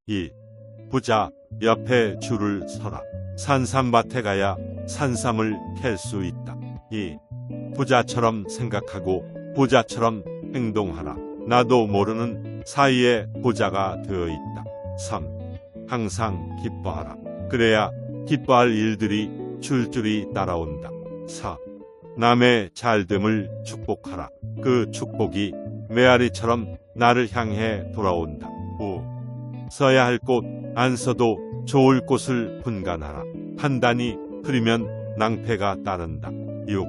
2. 부자 옆에 줄을 서라. 산삼밭에 가야 산삼을 캘 수 있다. 2. 부자처럼 생각하고 부자처럼 행동하라. 나도 모르는 사이에 부자가 되어 있다. 3. 항상 기뻐하라. 그래야 기뻐할 일들이 줄줄이 따라온다. 4. 남의 잘됨을 축복하라. 그 축복이 메아리처럼 나를 향해 돌아온다. 5. 써야 할 곳 안 써도 좋을 곳을 분간하라. 판단이 흐리면 낭패가 따른다. 6.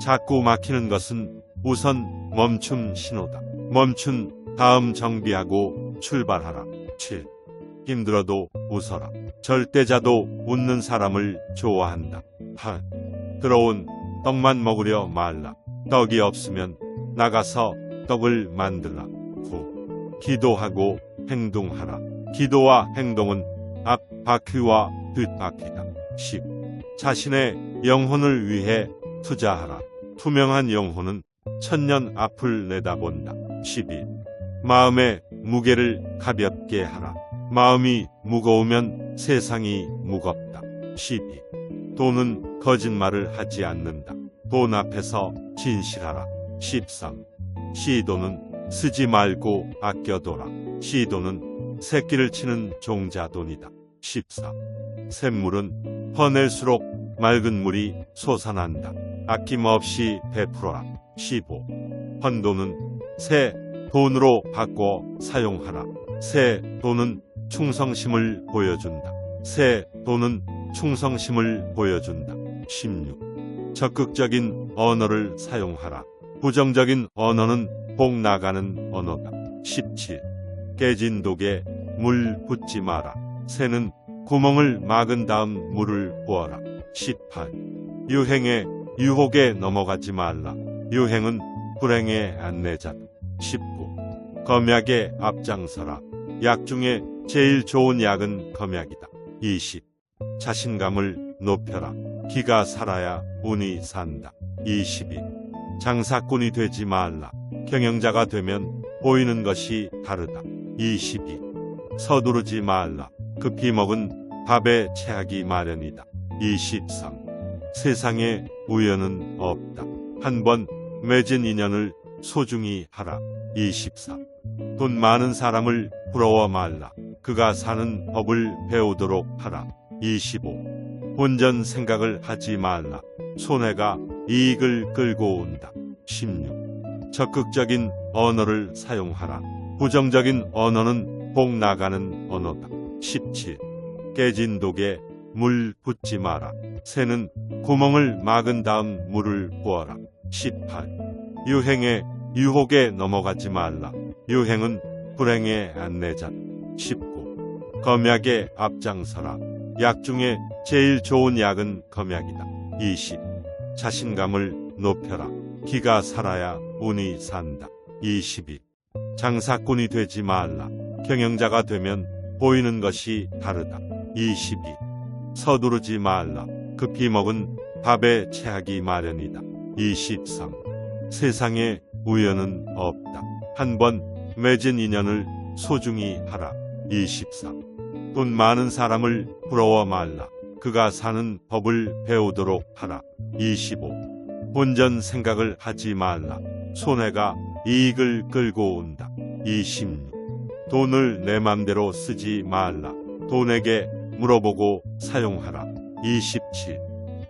자꾸 막히는 것은 우선 멈춤 신호다. 멈춘 다음 정비하고 출발하라. 7. 힘들어도 웃어라. 절대자도 웃는 사람을 좋아한다. 8. 들어온 떡만 먹으려 말라. 떡이 없으면 나가서 떡을 만들라. 9. 기도하고 행동하라. 기도와 행동은 앞 바퀴와 뒷 바퀴다. 10. 자신의 영혼을 위해 투자하라. 투명한 영혼은 천년 앞을 내다본다. 11. 마음의 무게를 가볍게 하라. 마음이 무거우면 세상이 무겁다. 12. 돈은 거짓말을 하지 않는다. 돈 앞에서 진실하라. 13. 시돈은 쓰지 말고 아껴둬라. 시돈은 새끼를 치는 종자돈이다. 14. 샘물은 퍼낼수록 맑은 물이 솟아난다. 아낌없이 베풀어라. 15. 헌돈은 새 돈으로 바꿔 사용하라. 새 돈은 충성심을 보여준다. 새 돈은 충성심을 보여준다. 16. 적극적인 언어를 사용하라. 부정적인 언어는 복 나가는 언어다. 17. 깨진 독에 물 붓지 마라. 새는 구멍을 막은 다음 물을 부어라. 18. 유행의 유혹에 넘어가지 말라. 유행은 불행의 안내자다. 19. 검약에 앞장서라. 약 중에 제일 좋은 약은 검약이다. 20. 자신감을 높여라. 기가 살아야 운이 산다. 22. 장사꾼이 되지 말라. 경영자가 되면 보이는 것이 다르다. 22. 서두르지 말라. 급히 먹은 밥에 체하기 마련이다. 23. 세상에 우연은 없다. 한 번 맺은 인연을 소중히 하라. 24. 돈 많은 사람을 부러워 말라. 그가 사는 법을 배우도록 하라. 25. 본전 생각을 하지 말라. 손해가 이익을 끌고 온다. 16. 적극적인 언어를 사용하라. 부정적인 언어는 복 나가는 언어다. 17. 깨진 독에 물 붓지 마라. 새는 구멍을 막은 다음 물을 부어라. 18. 유행의 유혹에 넘어가지 말라. 유행은 불행의 안내자. 19. 검약에 앞장서라. 약 중에 제일 좋은 약은 검약이다. 20. 자신감을 높여라. 기가 살아야 운이 산다. 22. 장사꾼이 되지 말라. 경영자가 되면 보이는 것이 다르다. 22. 서두르지 말라. 급히 먹은 밥에 체하기 마련이다. 23. 세상에 우연은 없다. 한 번 맺은 인연을 소중히 하라. 24. 돈 많은 사람을 부러워 말라. 그가 사는 법을 배우도록 하라. 25. 본전 생각을 하지 말라. 손해가 이익을 끌고 온다. 26. 돈을 내 맘대로 쓰지 말라. 돈에게 물어보고 사용하라. 27.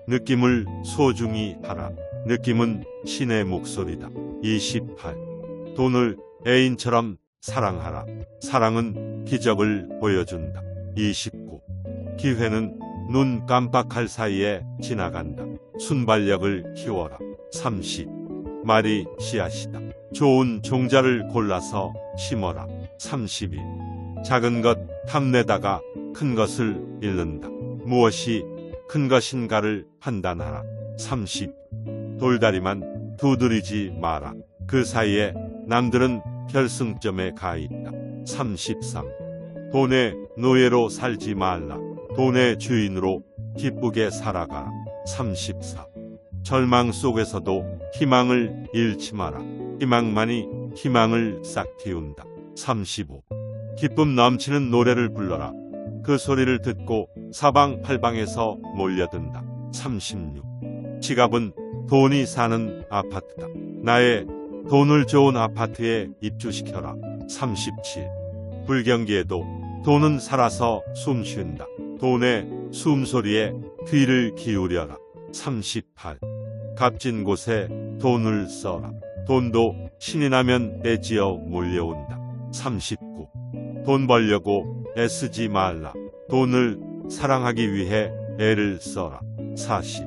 느낌을 소중히 하라. 느낌은 신의 목소리다. 28. 돈을 애인처럼 사랑하라. 사랑은 기적을 보여준다. 29. 기회는 눈 깜빡할 사이에 지나간다. 순발력을 키워라. 30. 말이 씨앗이다. 좋은 종자를 골라서 심어라. 32. 작은 것 탐내다가 큰 것을 잃는다. 무엇이 큰 것인가를 판단하라. 30. 돌다리만 두드리지 마라. 그 사이에 남들은 결승점에 가 있다. 33. 돈의 노예로 살지 말라. 돈의 주인으로 기쁘게 살아가라. 34. 절망 속에서도 희망을 잃지 마라. 희망만이 희망을 싹 틔운다. 35. 기쁨 넘치는 노래를 불러라. 그 소리를 듣고 사방팔방에서 몰려든다. 36. 지갑은 돈이 사는 아파트다. 나의 돈을 좋은 아파트에 입주시켜라. 37. 불경기에도 돈은 살아서 숨쉰다. 돈의 숨소리에 귀를 기울여라. 38. 값진 곳에 돈을 써라. 돈도 신이 나면 떼지어 몰려온다. 39. 돈 벌려고 애쓰지 말라. 돈을 사랑하기 위해 애를 써라. 40.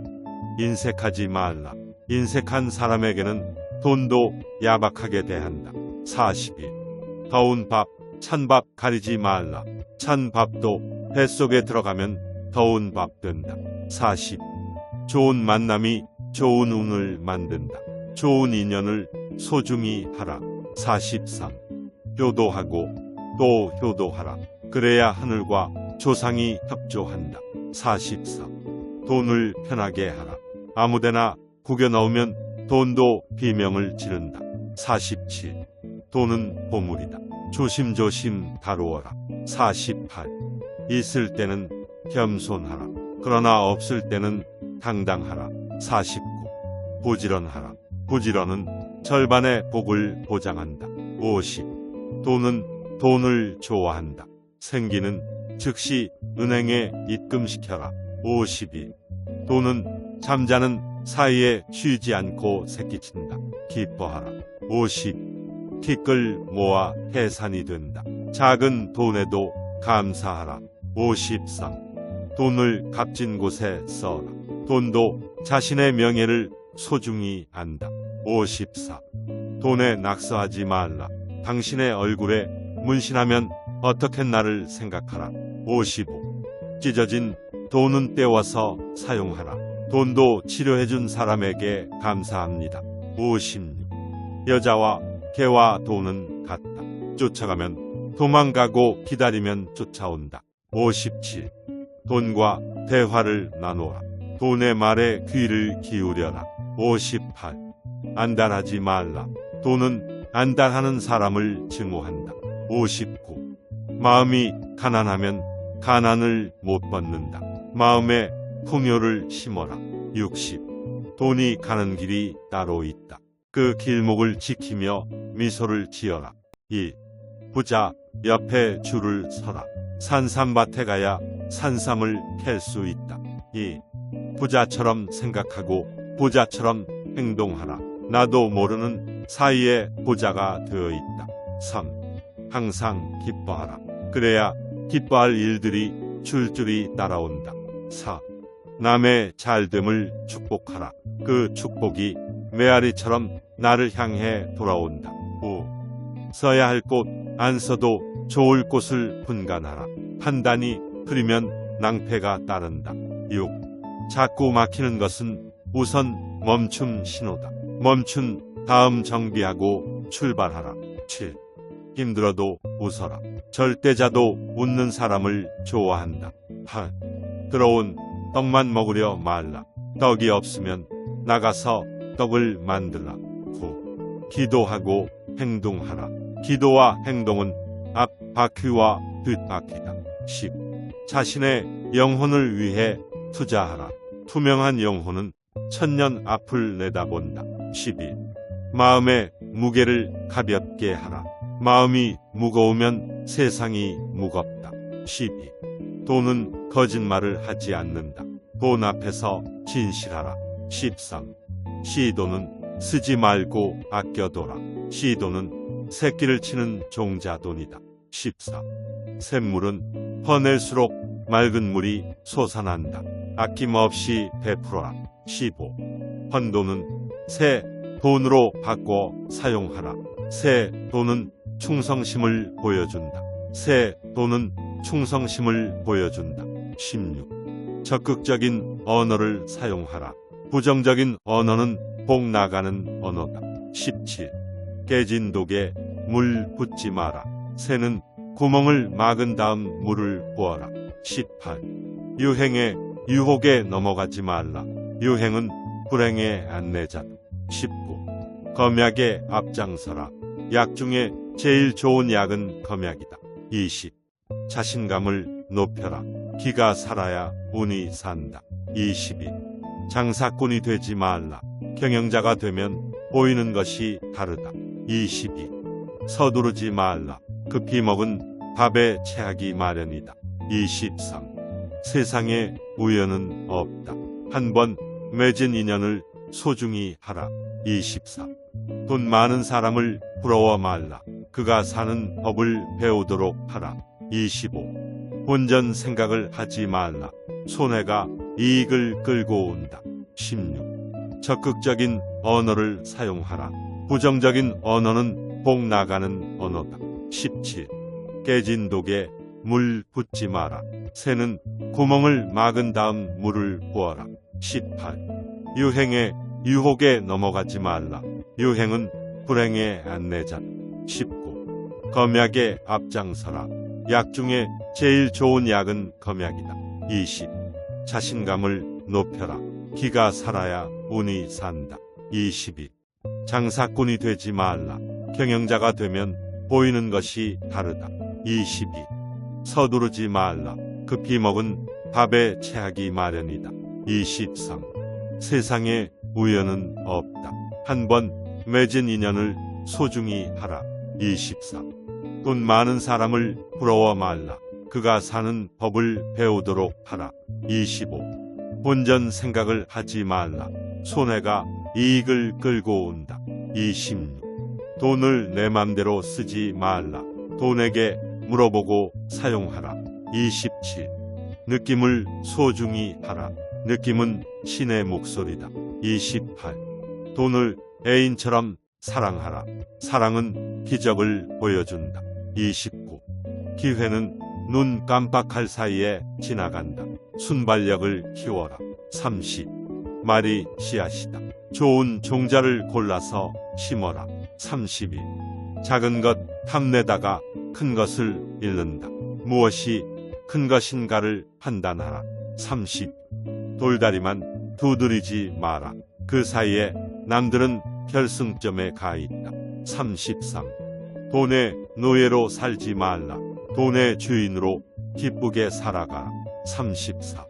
인색하지 말라. 인색한 사람에게는 돈도 야박하게 대한다. 41. 더운 밥, 찬밥 가리지 말라. 찬 밥도 뱃속에 들어가면 더운 밥 된다. 40. 좋은 만남이 좋은 운을 만든다. 좋은 인연을 소중히 하라. 43. 효도하고 또 효도하라. 그래야 하늘과 조상이 협조한다. 44. 돈을 편하게 하라. 아무데나 구겨 넣으면 돈도 비명을 지른다. 47. 돈은 보물이다. 조심조심 다루어라. 48. 있을 때는 겸손하라. 그러나 없을 때는 당당하라. 49. 부지런하라. 부지런은 절반의 복을 보장한다. 50. 돈은 돈을 좋아한다. 생기는 즉시 은행에 입금시켜라. 52. 돈은 잠자는 사이에 쉬지 않고 새끼친다. 기뻐하라. 50. 티끌 모아 해산이 된다. 작은 돈에도 감사하라. 53. 돈을 값진 곳에 써라. 돈도 자신의 명예를 소중히 안다. 54. 돈에 낙서하지 말라. 당신의 얼굴에 문신하면 어떻겠나를 생각하라. 55. 찢어진 돈은 떼워서 사용하라. 돈도 치료해준 사람에게 감사합니다. 56. 여자와 개와 돈은 같다. 쫓아가면 도망가고 기다리면 쫓아온다. 57. 돈과 대화를 나누라. 돈의 말에 귀를 기울여라. 58. 안달하지 말라. 돈은 안달하는 사람을 증오한다. 59. 마음이 가난하면 가난을 못 벗는다. 마음에 풍요를 심어라. 60. 돈이 가는 길이 따로 있다. 그 길목을 지키며 미소를 지어라. 2. 부자 옆에 줄을 서라. 산삼밭에 가야 산삼을 캘 수 있다. 2. 부자처럼 생각하고 부자처럼 행동하라. 나도 모르는 사이에 부자가 되어 있다. 3. 항상 기뻐하라. 그래야 기뻐할 일들이 줄줄이 따라온다. 4. 남의 잘됨을 축복하라. 그 축복이 메아리처럼 나를 향해 돌아온다. 5. 써야 할 곳 안 써도 좋을 곳을 분간하라. 판단이 흐리면 낭패가 따른다. 6. 자꾸 막히는 것은 우선 멈춤 신호다. 멈춘 다음 정비하고 출발하라. 7. 힘들어도 웃어라. 절대자도 웃는 사람을 좋아한다. 8. 들어온 떡만 먹으려 말라. 떡이 없으면 나가서 떡을 만들라. 9. 기도하고 행동하라. 기도와 행동은 앞 바퀴와 뒷 바퀴다. 10. 자신의 영혼을 위해 투자하라. 투명한 영혼은 천년 앞을 내다본다. 11. 마음의 무게를 가볍게 하라. 마음이 무거우면 세상이 무겁다. 12. 돈은 거짓말을 하지 않는다. 돈 앞에서 진실하라. 13. 시돈은 쓰지 말고 아껴둬라. 시돈은 새끼를 치는 종자돈이다. 14. 샘물은 퍼낼수록 맑은 물이 솟아난다. 아낌없이 베풀어라. 15. 헌돈은 새 돈으로 바꿔 사용하라. 새 돈은 충성심을 보여준다. 새 돈은 충성심을 보여준다. 16. 적극적인 언어를 사용하라. 부정적인 언어는 복 나가는 언어다. 17. 깨진 독에 물 붓지 마라. 새는 구멍을 막은 다음 물을 부어라. 18. 유행의 유혹에 넘어가지 말라. 유행은 불행의 안내자다. 19. 검약에 앞장서라. 약 중에 제일 좋은 약은 검약이다. 20. 자신감을 높여라. 기가 살아야 운이 산다. 22. 장사꾼이 되지 말라. 경영자가 되면 보이는 것이 다르다. 22. 서두르지 말라. 급히 먹은 밥에 체하기 마련이다. 23. 세상에 우연은 없다. 한 번 맺은 인연을 소중히 하라. 24. 돈 많은 사람을 부러워 말라. 그가 사는 법을 배우도록 하라. 25. 본전 생각을 하지 말라. 손해가 이익을 끌고 온다. 16. 적극적인 언어를 사용하라. 부정적인 언어는 복 나가는 언어다. 17. 깨진 독에 물 붓지 마라. 새는 구멍을 막은 다음 물을 부어라. 18. 유행의 유혹에 넘어가지 말라. 유행은 불행의 안내자. 19. 검약에 앞장서라. 약 중에 제일 좋은 약은 검약이다. 20. 자신감을 높여라. 기가 살아야 운이 산다. 22. 장사꾼이 되지 말라. 경영자가 되면 보이는 것이 다르다. 22. 서두르지 말라. 급히 먹은 밥에 체하기 마련이다. 23. 세상에 우연은 없다. 한 번 맺은 인연을 소중히 하라. 24. 돈 많은 사람을 부러워 말라. 그가 사는 법을 배우도록 하라. 25. 본전 생각을 하지 말라. 손해가 이익을 끌고 온다. 26. 돈을 내 맘대로 쓰지 말라. 돈에게 물어보고 사용하라. 27. 느낌을 소중히 하라. 느낌은 신의 목소리다. 28. 돈을 애인처럼 사랑하라. 사랑은 기적을 보여준다. 29. 기회는 눈 깜빡할 사이에 지나간다. 순발력을 키워라. 30. 말이 씨앗이다. 좋은 종자를 골라서 심어라. 32. 작은 것 탐내다가 큰 것을 잃는다. 무엇이 큰 것인가를 판단하라. 30. 돌다리만 두드리지 마라. 그 사이에 남들은 결승점에 가 있다. 33. 돈의 노예로 살지 말라. 돈의 주인으로 기쁘게 살아가라. 34.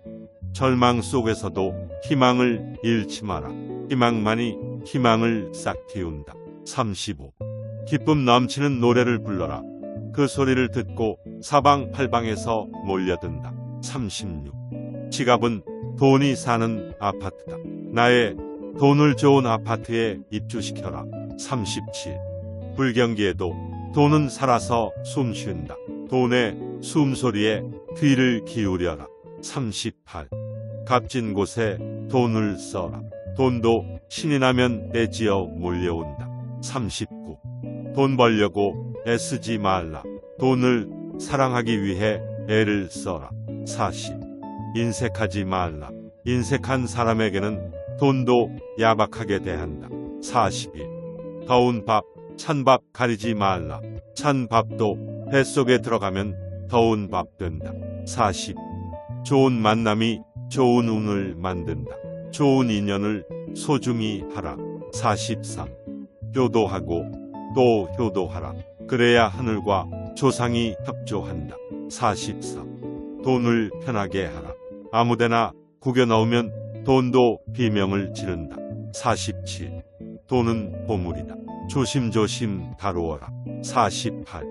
절망 속에서도 희망을 잃지 마라. 희망만이 희망을 싹 틔운다. 35. 기쁨 넘치는 노래를 불러라. 그 소리를 듣고 사방팔방에서 몰려든다. 36. 지갑은 돈이 사는 아파트다. 나의 돈을 좋은 아파트에 입주시켜라. 37. 불경기에도 돈은 살아서 숨쉰다. 돈의 숨소리에 귀를 기울여라. 38. 값진 곳에 돈을 써라. 돈도 신이 나면 떼지어 몰려온다. 39. 돈 벌려고 애쓰지 말라. 돈을 사랑하기 위해 애를 써라. 40. 인색하지 말라. 인색한 사람에게는 돈도 야박하게 대한다. 41. 더운 밥, 찬 밥 가리지 말라. 찬 밥도 뱃속에 들어가면 더운 밥 된다. 40. 좋은 만남이 좋은 운을 만든다. 좋은 인연을 소중히 하라. 43. 효도하고 또 효도하라. 그래야 하늘과 조상이 협조한다. 44. 돈을 편하게 하라. 아무데나 구겨 넣으면 돈도 비명을 지른다. 47. 돈은 보물이다. 조심조심 다루어라. 48.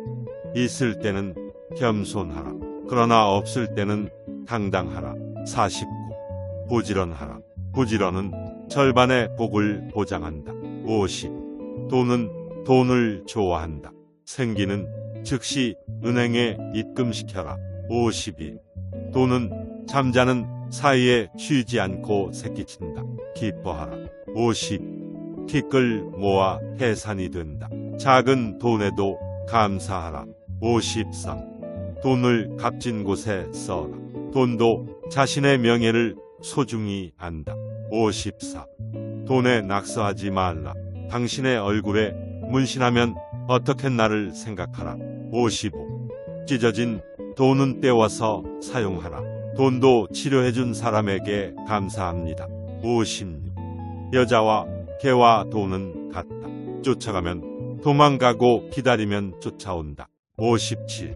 있을 때는 겸손하라. 그러나 없을 때는 당당하라. 49. 부지런하라. 부지런은 절반의 복을 보장한다. 50. 돈은 돈을 좋아한다. 생기는 즉시 은행에 입금시켜라. 52. 돈은 잠자는 사이에 쉬지 않고 새끼친다. 기뻐하라. 50. 티끌 모아 해산이 된다. 작은 돈에도 감사하라. 53. 돈을 값진 곳에 써라. 돈도 자신의 명예를 소중히 안다. 54. 돈에 낙서하지 말라. 당신의 얼굴에 문신하면 어떻게 나를 생각하라. 55. 찢어진 돈은 떼워서 사용하라. 돈도 치료해준 사람에게 감사합니다. 56. 여자와 개와 돈은 같다. 쫓아가면 도망가고 기다리면 쫓아온다. 57.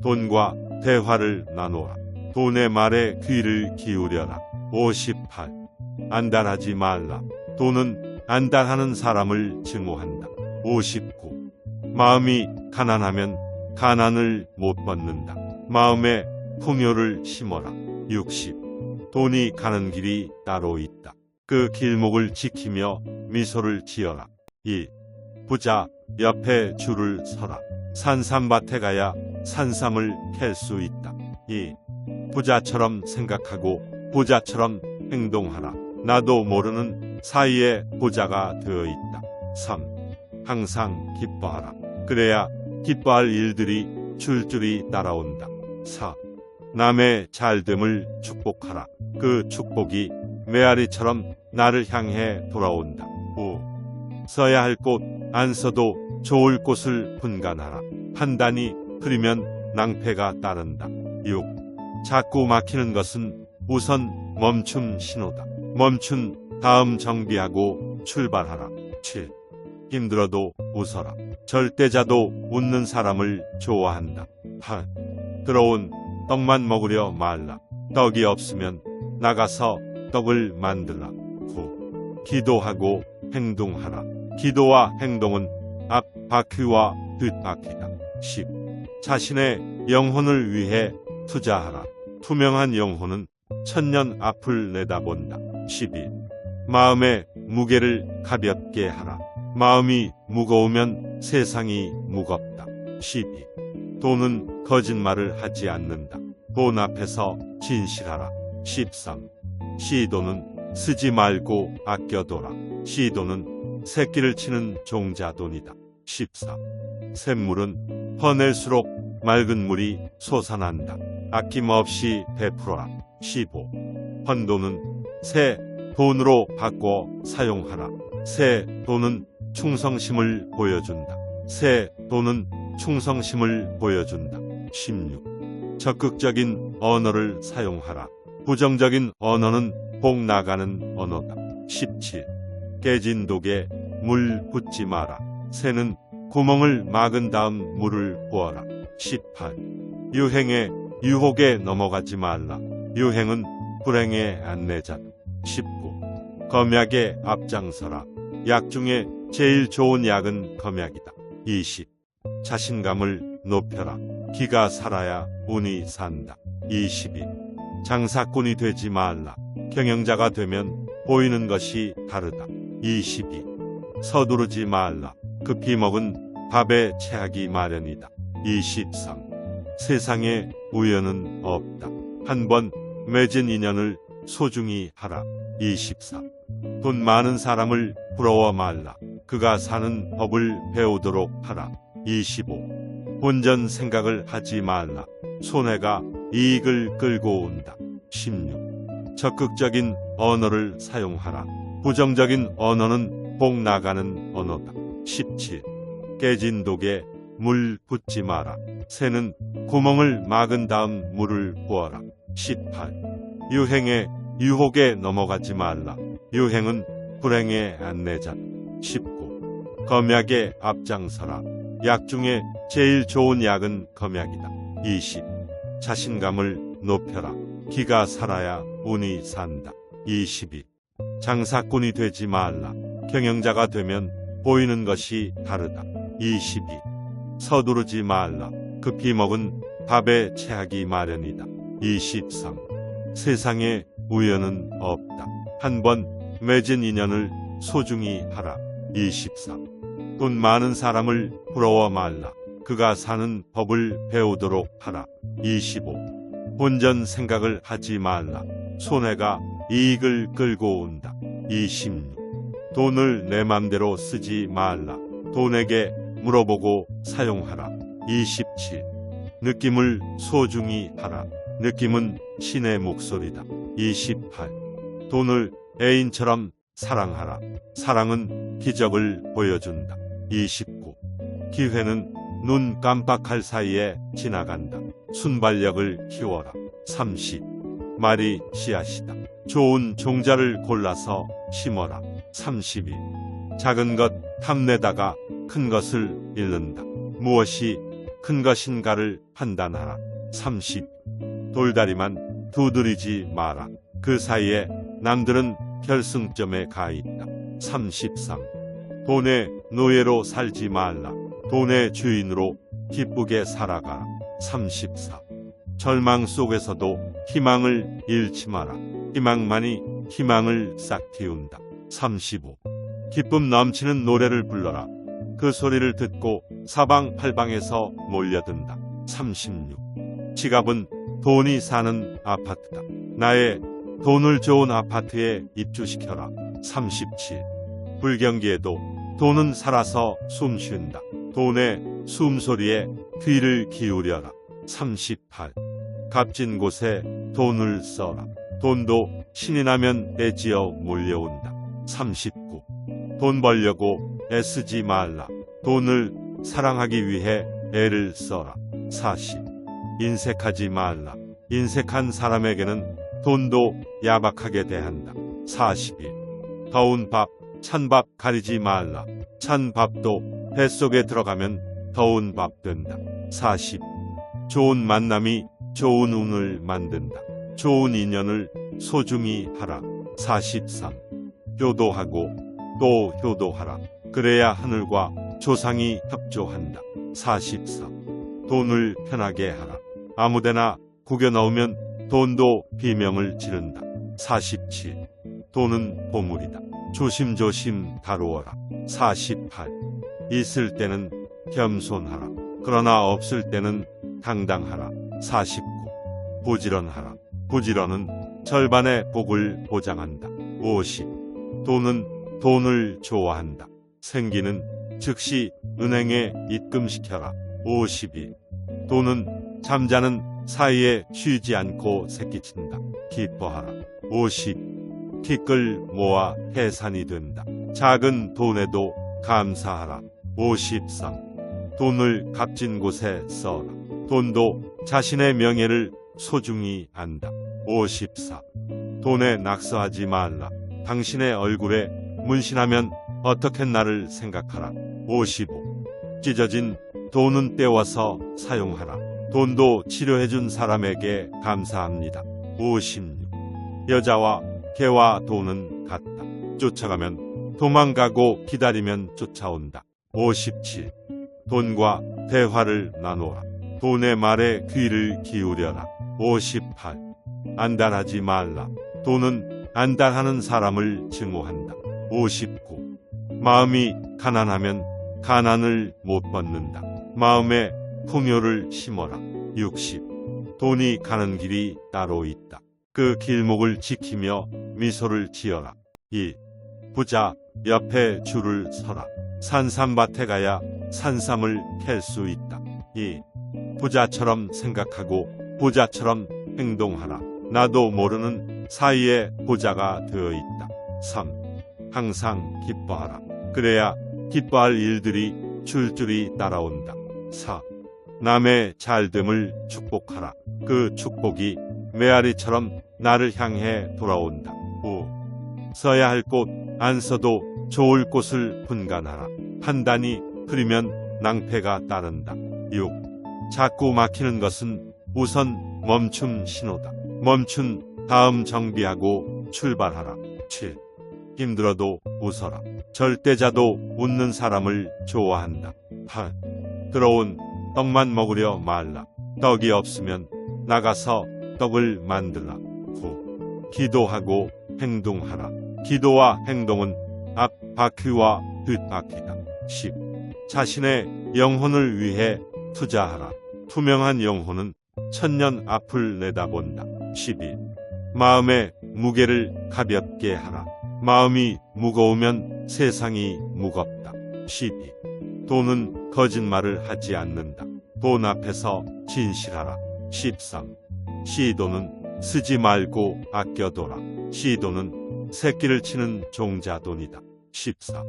돈과 대화를 나누라. 돈의 말에 귀를 기울여라. 58. 안달하지 말라. 돈은 안달하는 사람을 증오한다. 59. 마음이 가난하면 가난을 못 벗는다. 마음에 풍요를 심어라. 60. 돈이 가는 길이 따로 있다. 그 길목을 지키며 미소를 지어라. 1. 부자 옆에 줄을 서라. 산삼밭에 가야 산삼을 캘 수 있다. 2. 부자처럼 생각하고 부자처럼 행동하라. 나도 모르는 사이에 부자가 되어 있다. 3. 항상 기뻐하라. 그래야 기뻐할 일들이 줄줄이 따라온다. 4. 남의 잘됨을 축복하라. 그 축복이 메아리처럼 나를 향해 돌아온다. 5. 써야 할 곳 안 써도 좋을 곳을 분간하라. 판단이 흐리면 낭패가 따른다. 6. 자꾸 막히는 것은 우선 멈춤 신호다. 멈춘 다음 정비하고 출발하라. 7. 힘들어도 웃어라. 절대자도 웃는 사람을 좋아한다. 8. 들어온 떡만 먹으려 말라. 떡이 없으면 나가서 떡을 만들라. 9. 기도하고 행동하라. 기도와 행동은 앞 바퀴와 뒷 바퀴다. 10. 자신의 영혼을 위해 투자하라. 투명한 영혼은 천년 앞을 내다본다. 11. 마음의 무게를 가볍게 하라. 마음이 무거우면 세상이 무겁다. 12. 돈은 거짓말을 하지 않는다. 돈 앞에서 진실하라. 13. 시돈은 쓰지 말고 아껴둬라. 시돈은 새끼를 치는 종자돈이다. 14. 샘물은 퍼낼수록 맑은 물이 솟아난다. 아낌없이 베풀어라. 15. 헌돈은 새 돈으로 바꿔 사용하라. 새 돈은 충성심을 보여준다. 새 돈은 충성심을 보여준다. 16. 적극적인 언어를 사용하라. 부정적인 언어는 복 나가는 언어다. 17. 깨진 독에 물 붓지 마라. 새는 구멍을 막은 다음 물을 부어라. 18. 유행의 유혹에 넘어가지 말라. 유행은 불행의 안내자다. 19. 검약에 앞장서라. 약 중에 제일 좋은 약은 검약이다. 20. 자신감을 높여라. 기가 살아야 운이 산다. 22. 장사꾼이 되지 말라. 경영자가 되면 보이는 것이 다르다. 22. 서두르지 말라. 급히 먹은 밥에 체하기 마련이다. 23. 세상에 우연은 없다. 한 번 맺은 인연을 소중히 하라. 24. 돈 많은 사람을 부러워 말라. 그가 사는 법을 배우도록 하라. 25. 본전 생각을 하지 말라. 손해가 이익을 끌고 온다. 16. 적극적인 언어를 사용하라. 부정적인 언어는 복 나가는 언어다. 17. 깨진 독에 물 붓지 마라. 새는 구멍을 막은 다음 물을 부어라. 18. 유행의 유혹에 넘어가지 말라. 유행은 불행의 안내자다. 19. 검약에 앞장서라. 약 중에 제일 좋은 약은 검약이다. 20. 자신감을 높여라. 기가 살아야 운이 산다. 22. 장사꾼이 되지 말라. 경영자가 되면 보이는 것이 다르다. 22. 서두르지 말라. 급히 먹은 밥에 체하기 마련이다. 23. 세상에 우연은 없다. 한 번 맺은 인연을 소중히 하라. 24. 돈 많은 사람을 부러워 말라. 그가 사는 법을 배우도록 하라. 25. 본전 생각을 하지 말라. 손해가 이익을 끌고 온다. 26. 돈을 내 맘대로 쓰지 말라. 돈에게 물어보고 사용하라. 27. 느낌을 소중히 하라. 느낌은 신의 목소리다. 28. 돈을 애인처럼 사랑하라. 사랑은 기적을 보여준다. 29. 기회는 눈 깜빡할 사이에 지나간다. 순발력을 키워라. 30. 말이 씨앗이다. 좋은 종자를 골라서 심어라. 32. 작은 것 탐내다가 큰 것을 잃는다. 무엇이 큰 것인가를 판단하라. 30. 돌다리만 두드리지 마라. 그 사이에 남들은 결승점에 가 있다. 33. 돈의 노예로 살지 말라. 돈의 주인으로 기쁘게 살아가라. 34. 절망 속에서도 희망을 잃지 마라. 희망만이 희망을 싹 틔운다. 35. 기쁨 넘치는 노래를 불러라. 그 소리를 듣고 사방팔방에서 몰려든다. 36. 지갑은 돈이 사는 아파트다. 나의 돈을 좋은 아파트에 입주시켜라. 37. 불경기에도 돈은 살아서 숨쉰다. 돈의 숨소리에 귀를 기울여라. 38. 값진 곳에 돈을 써라. 돈도 신이 나면 떼지어 몰려온다. 39. 돈 벌려고 애쓰지 말라. 돈을 사랑하기 위해 애를 써라. 40. 인색하지 말라. 인색한 사람에게는 돈도 야박하게 대한다. 41. 더운 밥, 찬 밥 가리지 말라. 찬 밥도 뱃속에 들어가면 더운 밥 된다. 40. 좋은 만남이 좋은 운을 만든다. 좋은 인연을 소중히 하라. 43. 효도하고 또 효도하라. 그래야 하늘과 조상이 협조한다. 44. 돈을 편하게 하라. 아무데나 구겨 넣으면 돈도 비명을 지른다. 47. 돈은 보물이다. 조심조심 다루어라. 48. 있을 때는 겸손하라. 그러나 없을 때는 당당하라. 49. 부지런하라. 부지런은 절반의 복을 보장한다. 50. 돈은 돈을 좋아한다. 생기는 즉시 은행에 입금시켜라. 52. 돈은 잠자는 사이에 쉬지 않고 새끼친다. 기뻐하라. 50. 티끌 모아 해산이 된다. 작은 돈에도 감사하라. 53. 돈을 값진 곳에 써라. 돈도 자신의 명예를 소중히 안다. 54. 돈에 낙서하지 말라. 당신의 얼굴에 문신하면 어떻게 나를 생각하라. 55. 찢어진 돈은 떼워서 사용하라. 돈도 치료해준 사람에게 감사합니다. 56. 여자와 개와 돈은 같다. 쫓아가면 도망가고 기다리면 쫓아온다. 57. 돈과 대화를 나누라. 돈의 말에 귀를 기울여라. 58. 안달하지 말라. 돈은 안달하는 사람을 증오한다. 59. 마음이 가난하면 가난을 못 벗는다. 마음에 풍요를 심어라. 60. 돈이 가는 길이 따로 있다. 그 길목을 지키며 미소를 지어라. 2. 부자 옆에 줄을 서라. 산삼밭에 가야 산삼을 캘 수 있다. 2. 부자처럼 생각하고 부자처럼 행동하라. 나도 모르는 사이에 부자가 되어 있다. 3. 항상 기뻐하라. 그래야 기뻐할 일들이 줄줄이 따라온다. 4. 남의 잘됨을 축복하라. 그 축복이 메아리처럼 나를 향해 돌아온다. 5. 써야 할 곳 안 써도 좋을 곳을 분간하라. 판단이 흐리면 낭패가 따른다. 6. 자꾸 막히는 것은 우선 멈춤 신호다. 멈춘 다음 정비하고 출발하라. 7. 힘들어도 웃어라. 절대자도 웃는 사람을 좋아한다. 8. 들어온 떡만 먹으려 말라. 떡이 없으면 나가서 떡을 만들라. 9. 기도하고 행동하라. 기도와 행동은 앞 바퀴와 뒷 바퀴다. 10. 자신의 영혼을 위해 투자하라. 투명한 영혼은 천년 앞을 내다본다. 11. 마음의 무게를 가볍게 하라. 마음이 무거우면 세상이 무겁다. 12. 돈은 거짓말을 하지 않는다. 돈 앞에서 진실하라. 13. 시돈은 쓰지 말고 아껴둬라. 시돈은 새끼를 치는 종자돈이다. 14.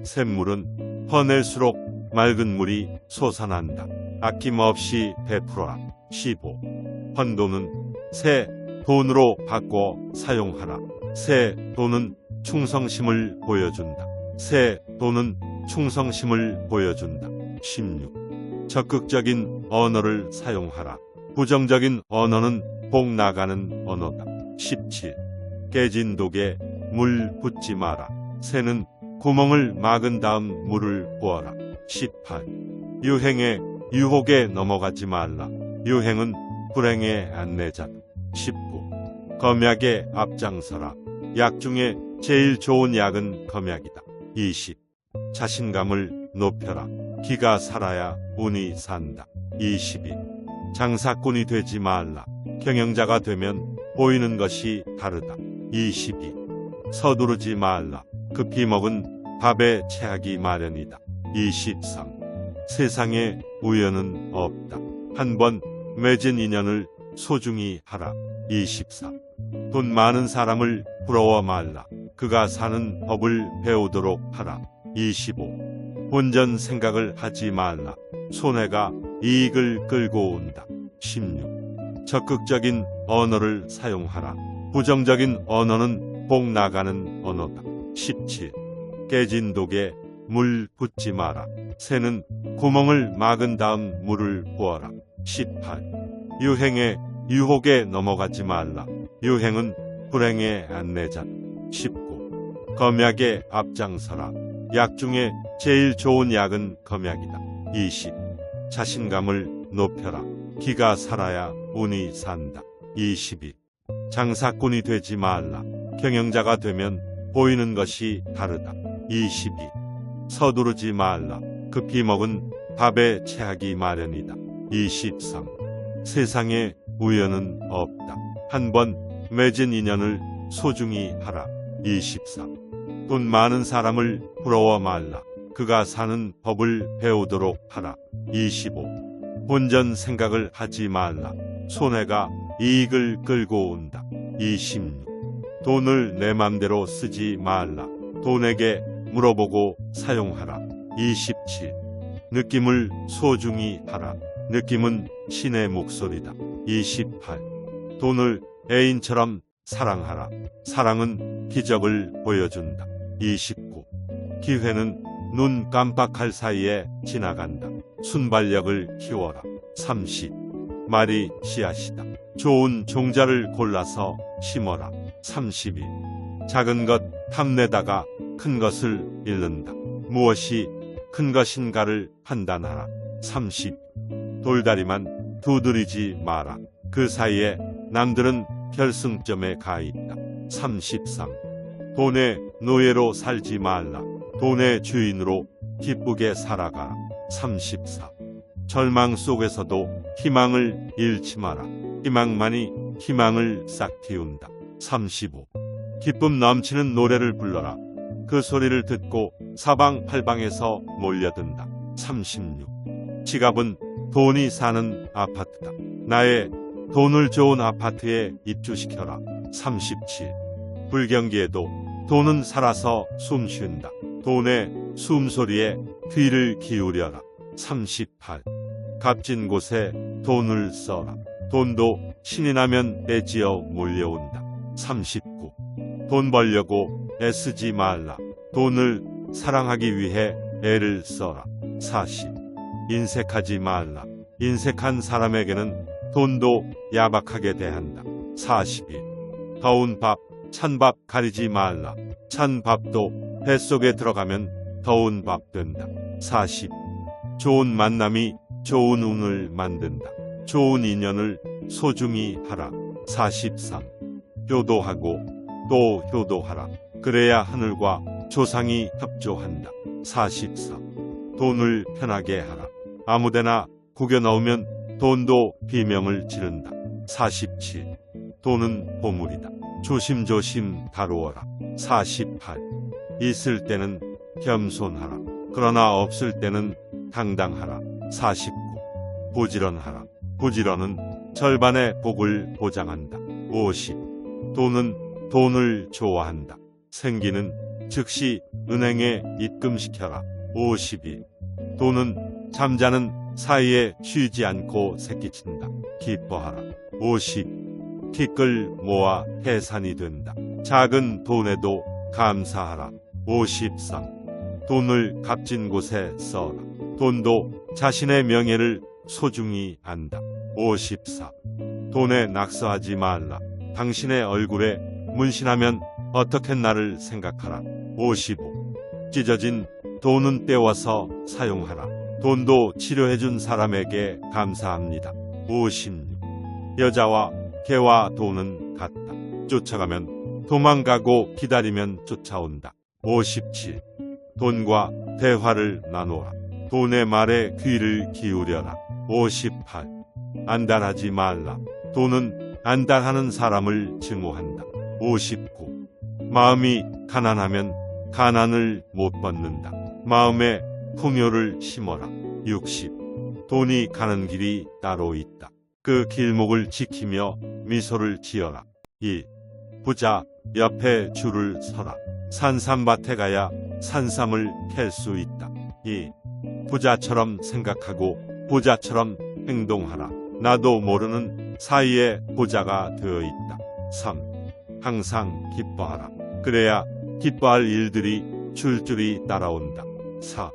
샘물은 퍼낼수록 맑은 물이 솟아난다. 아낌없이 베풀어라. 15. 헌돈은 새 돈으로 바꿔 사용하라. 새 돈은 충성심을 보여준다. 새 돈은 충성심을 보여준다. 16. 적극적인 언어를 사용하라. 부정적인 언어는 복 나가는 언어다. 17. 깨진 독에 물 붓지 마라. 새는 구멍을 막은 다음 물을 부어라. 18. 유행의 유혹에 넘어가지 말라. 유행은 불행의 안내자다. 19. 검약에 앞장서라. 약 중에 제일 좋은 약은 검약이다. 20. 자신감을 높여라. 기가 살아야 운이 산다. 22. 장사꾼이 되지 말라. 경영자가 되면 보이는 것이 다르다. 22. 서두르지 말라. 급히 먹은 밥에 체하기 마련이다. 23. 세상에 우연은 없다. 한 번 맺은 인연을 소중히 하라. 24. 돈 많은 사람을 부러워 말라. 그가 사는 법을 배우도록 하라. 25. 본전 생각을 하지 말라. 손해가 이익을 끌고 온다. 16. 적극적인 언어를 사용하라. 부정적인 언어는 복 나가는 언어다. 17. 깨진 독에 물 붓지 마라. 새는 구멍을 막은 다음 물을 부어라. 18. 유행의 유혹에 넘어가지 말라. 유행은 불행의 안내자다. 19. 검약에 앞장서라. 약 중에 제일 좋은 약은 검약이다. 20. 자신감을 높여라. 기가 살아야 운이 산다. 22. 장사꾼이 되지 말라. 경영자가 되면 보이는 것이 다르다. 22. 서두르지 말라. 급히 먹은 밥에 체하기 마련이다. 23. 세상에 우연은 없다. 한 번 맺은 인연을 소중히 하라. 24. 돈 많은 사람을 부러워 말라. 그가 사는 법을 배우도록 하라. 25. 본전 생각을 하지 말라. 손해가 이익을 끌고 온다. 26. 돈을 내 맘대로 쓰지 말라. 돈에게 물어보고 사용하라. 27. 느낌을 소중히 하라. 느낌은 신의 목소리다. 28. 돈을 애인처럼 사랑하라. 사랑은 기적을 보여준다. 29. 기회는 눈 깜빡할 사이에 지나간다. 순발력을 키워라. 30. 말이 씨앗이다. 좋은 종자를 골라서 심어라. 32. 작은 것 탐내다가 큰 것을 잃는다. 무엇이 큰 것인가를 판단하라. 30. 돌다리만 두드리지 마라. 그 사이에 남들은 결승점에 가 있다. 33. 돈의 노예로 살지 말라. 돈의 주인으로 기쁘게 살아가라. 34. 절망 속에서도 희망을 잃지 마라. 희망만이 희망을 싹 틔운다. 35. 기쁨 넘치는 노래를 불러라. 그 소리를 듣고 사방팔방에서 몰려든다. 36. 지갑은 돈이 사는 아파트다. 나의 돈을 좋은 아파트에 입주시켜라. 37. 불경기에도 돈은 살아서 숨쉰다. 돈의 숨소리에 귀를 기울여라. 38. 값진 곳에 돈을 써라. 돈도 신이 나면 떼지어 몰려온다. 39. 돈 벌려고 애쓰지 말라. 돈을 사랑하기 위해 애를 써라. 40. 인색하지 말라. 인색한 사람에게는 돈도 야박하게 대한다. 41. 더운 밥, 찬 밥 가리지 말라. 찬 밥도 뱃속에 들어가면 더운 밥 된다. 40. 좋은 만남이 좋은 운을 만든다. 좋은 인연을 소중히 하라. 43. 효도하고 또 효도하라. 그래야 하늘과 조상이 협조한다. 44. 돈을 편하게 하라. 아무데나 구겨 넣으면 돈도 비명을 지른다. 47. 돈은 보물이다. 조심조심 다루어라. 48. 있을 때는 겸손하라. 그러나 없을 때는 당당하라. 49. 부지런하라. 부지런은 절반의 복을 보장한다. 50. 돈은 돈을 좋아한다. 생기는 즉시 은행에 입금시켜라. 52. 돈은 잠자는 사이에 쉬지 않고 새끼친다. 기뻐하라. 50. 티끌 모아 해산이 된다. 작은 돈에도 감사하라. 53. 돈을 값진 곳에 써라. 돈도 자신의 명예를 소중히 안다. 54. 돈에 낙서하지 말라. 당신의 얼굴에 문신하면 어떻게 나를 생각하라. 55. 찢어진 돈은 떼워서 사용하라. 돈도 치료해준 사람에게 감사합니다. 56. 여자와 개와 돈은 같다. 쫓아가면 도망가고 기다리면 쫓아온다. 57. 돈과 대화를 나누라. 돈의 말에 귀를 기울여라. 58. 안달하지 말라. 돈은 안달하는 사람을 증오한다. 59. 마음이 가난하면 가난을 못 벗는다. 마음에 풍요를 심어라. 60. 돈이 가는 길이 따로 있다. 그 길목을 지키며 미소를 지어라. 2. 부자 옆에 줄을 서라. 산삼밭에 가야 산삼을 캘 수 있다. 2. 부자처럼 생각하고 부자처럼 행동하라. 나도 모르는 사이에 부자가 되어 있다. 3. 항상 기뻐하라. 그래야 기뻐할 일들이 줄줄이 따라온다. 4.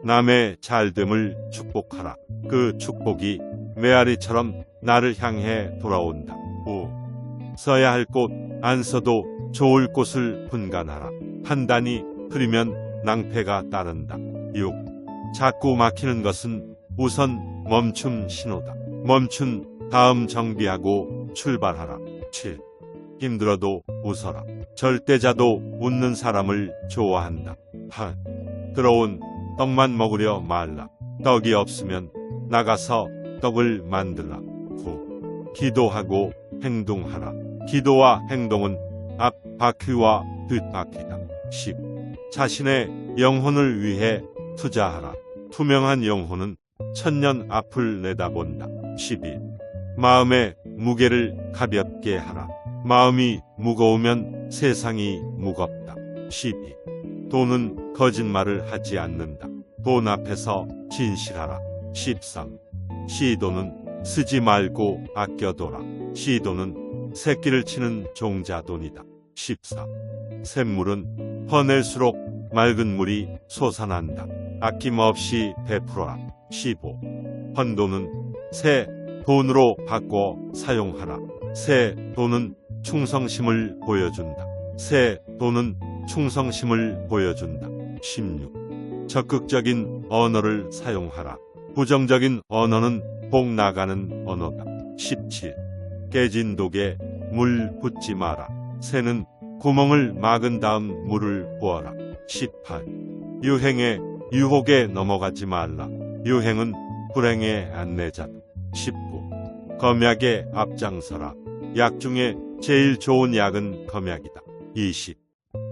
남의 잘됨을 축복하라. 그 축복이 메아리처럼 나를 향해 돌아온다. 5. 써야 할 곳 안 써도 좋을 곳을 분간하라. 판단이 흐리면 낭패가 따른다. 6. 자꾸 막히는 것은 우선 멈춤 신호다. 멈춘 다음 정비하고 출발하라. 7. 힘들어도 웃어라. 절대자도 웃는 사람을 좋아한다. 8. 들어온 떡만 먹으려 말라. 떡이 없으면 나가서 떡을 만들라. 9. 기도하고 행동하라. 기도와 행동은 앞 바퀴와 뒷 바퀴다. 10. 자신의 영혼을 위해 투자하라. 투명한 영혼은 천년 앞을 내다본다. 11. 마음의 무게를 가볍게 하라. 마음이 무거우면 세상이 무겁다. 12. 돈은 거짓말을 하지 않는다. 돈 앞에서 진실하라. 13. 시돈은 쓰지 말고 아껴둬라. 시돈은 새끼를 치는 종자돈이다. 14. 샘물은 퍼낼수록 맑은 물이 솟아난다. 아낌없이 베풀어라. 15. 헌돈은 새 돈으로 바꿔 사용하라. 새 돈은 충성심을 보여준다. 새 돈은 충성심을 보여준다. 16. 적극적인 언어를 사용하라. 부정적인 언어는 복 나가는 언어다. 17. 깨진 독에 물 붓지 마라. 새는 구멍을 막은 다음 물을 부어라. 18. 유행의 유혹에 넘어가지 말라. 유행은 불행의 안내자다. 19. 검약에 앞장서라. 약 중에 제일 좋은 약은 검약이다. 20.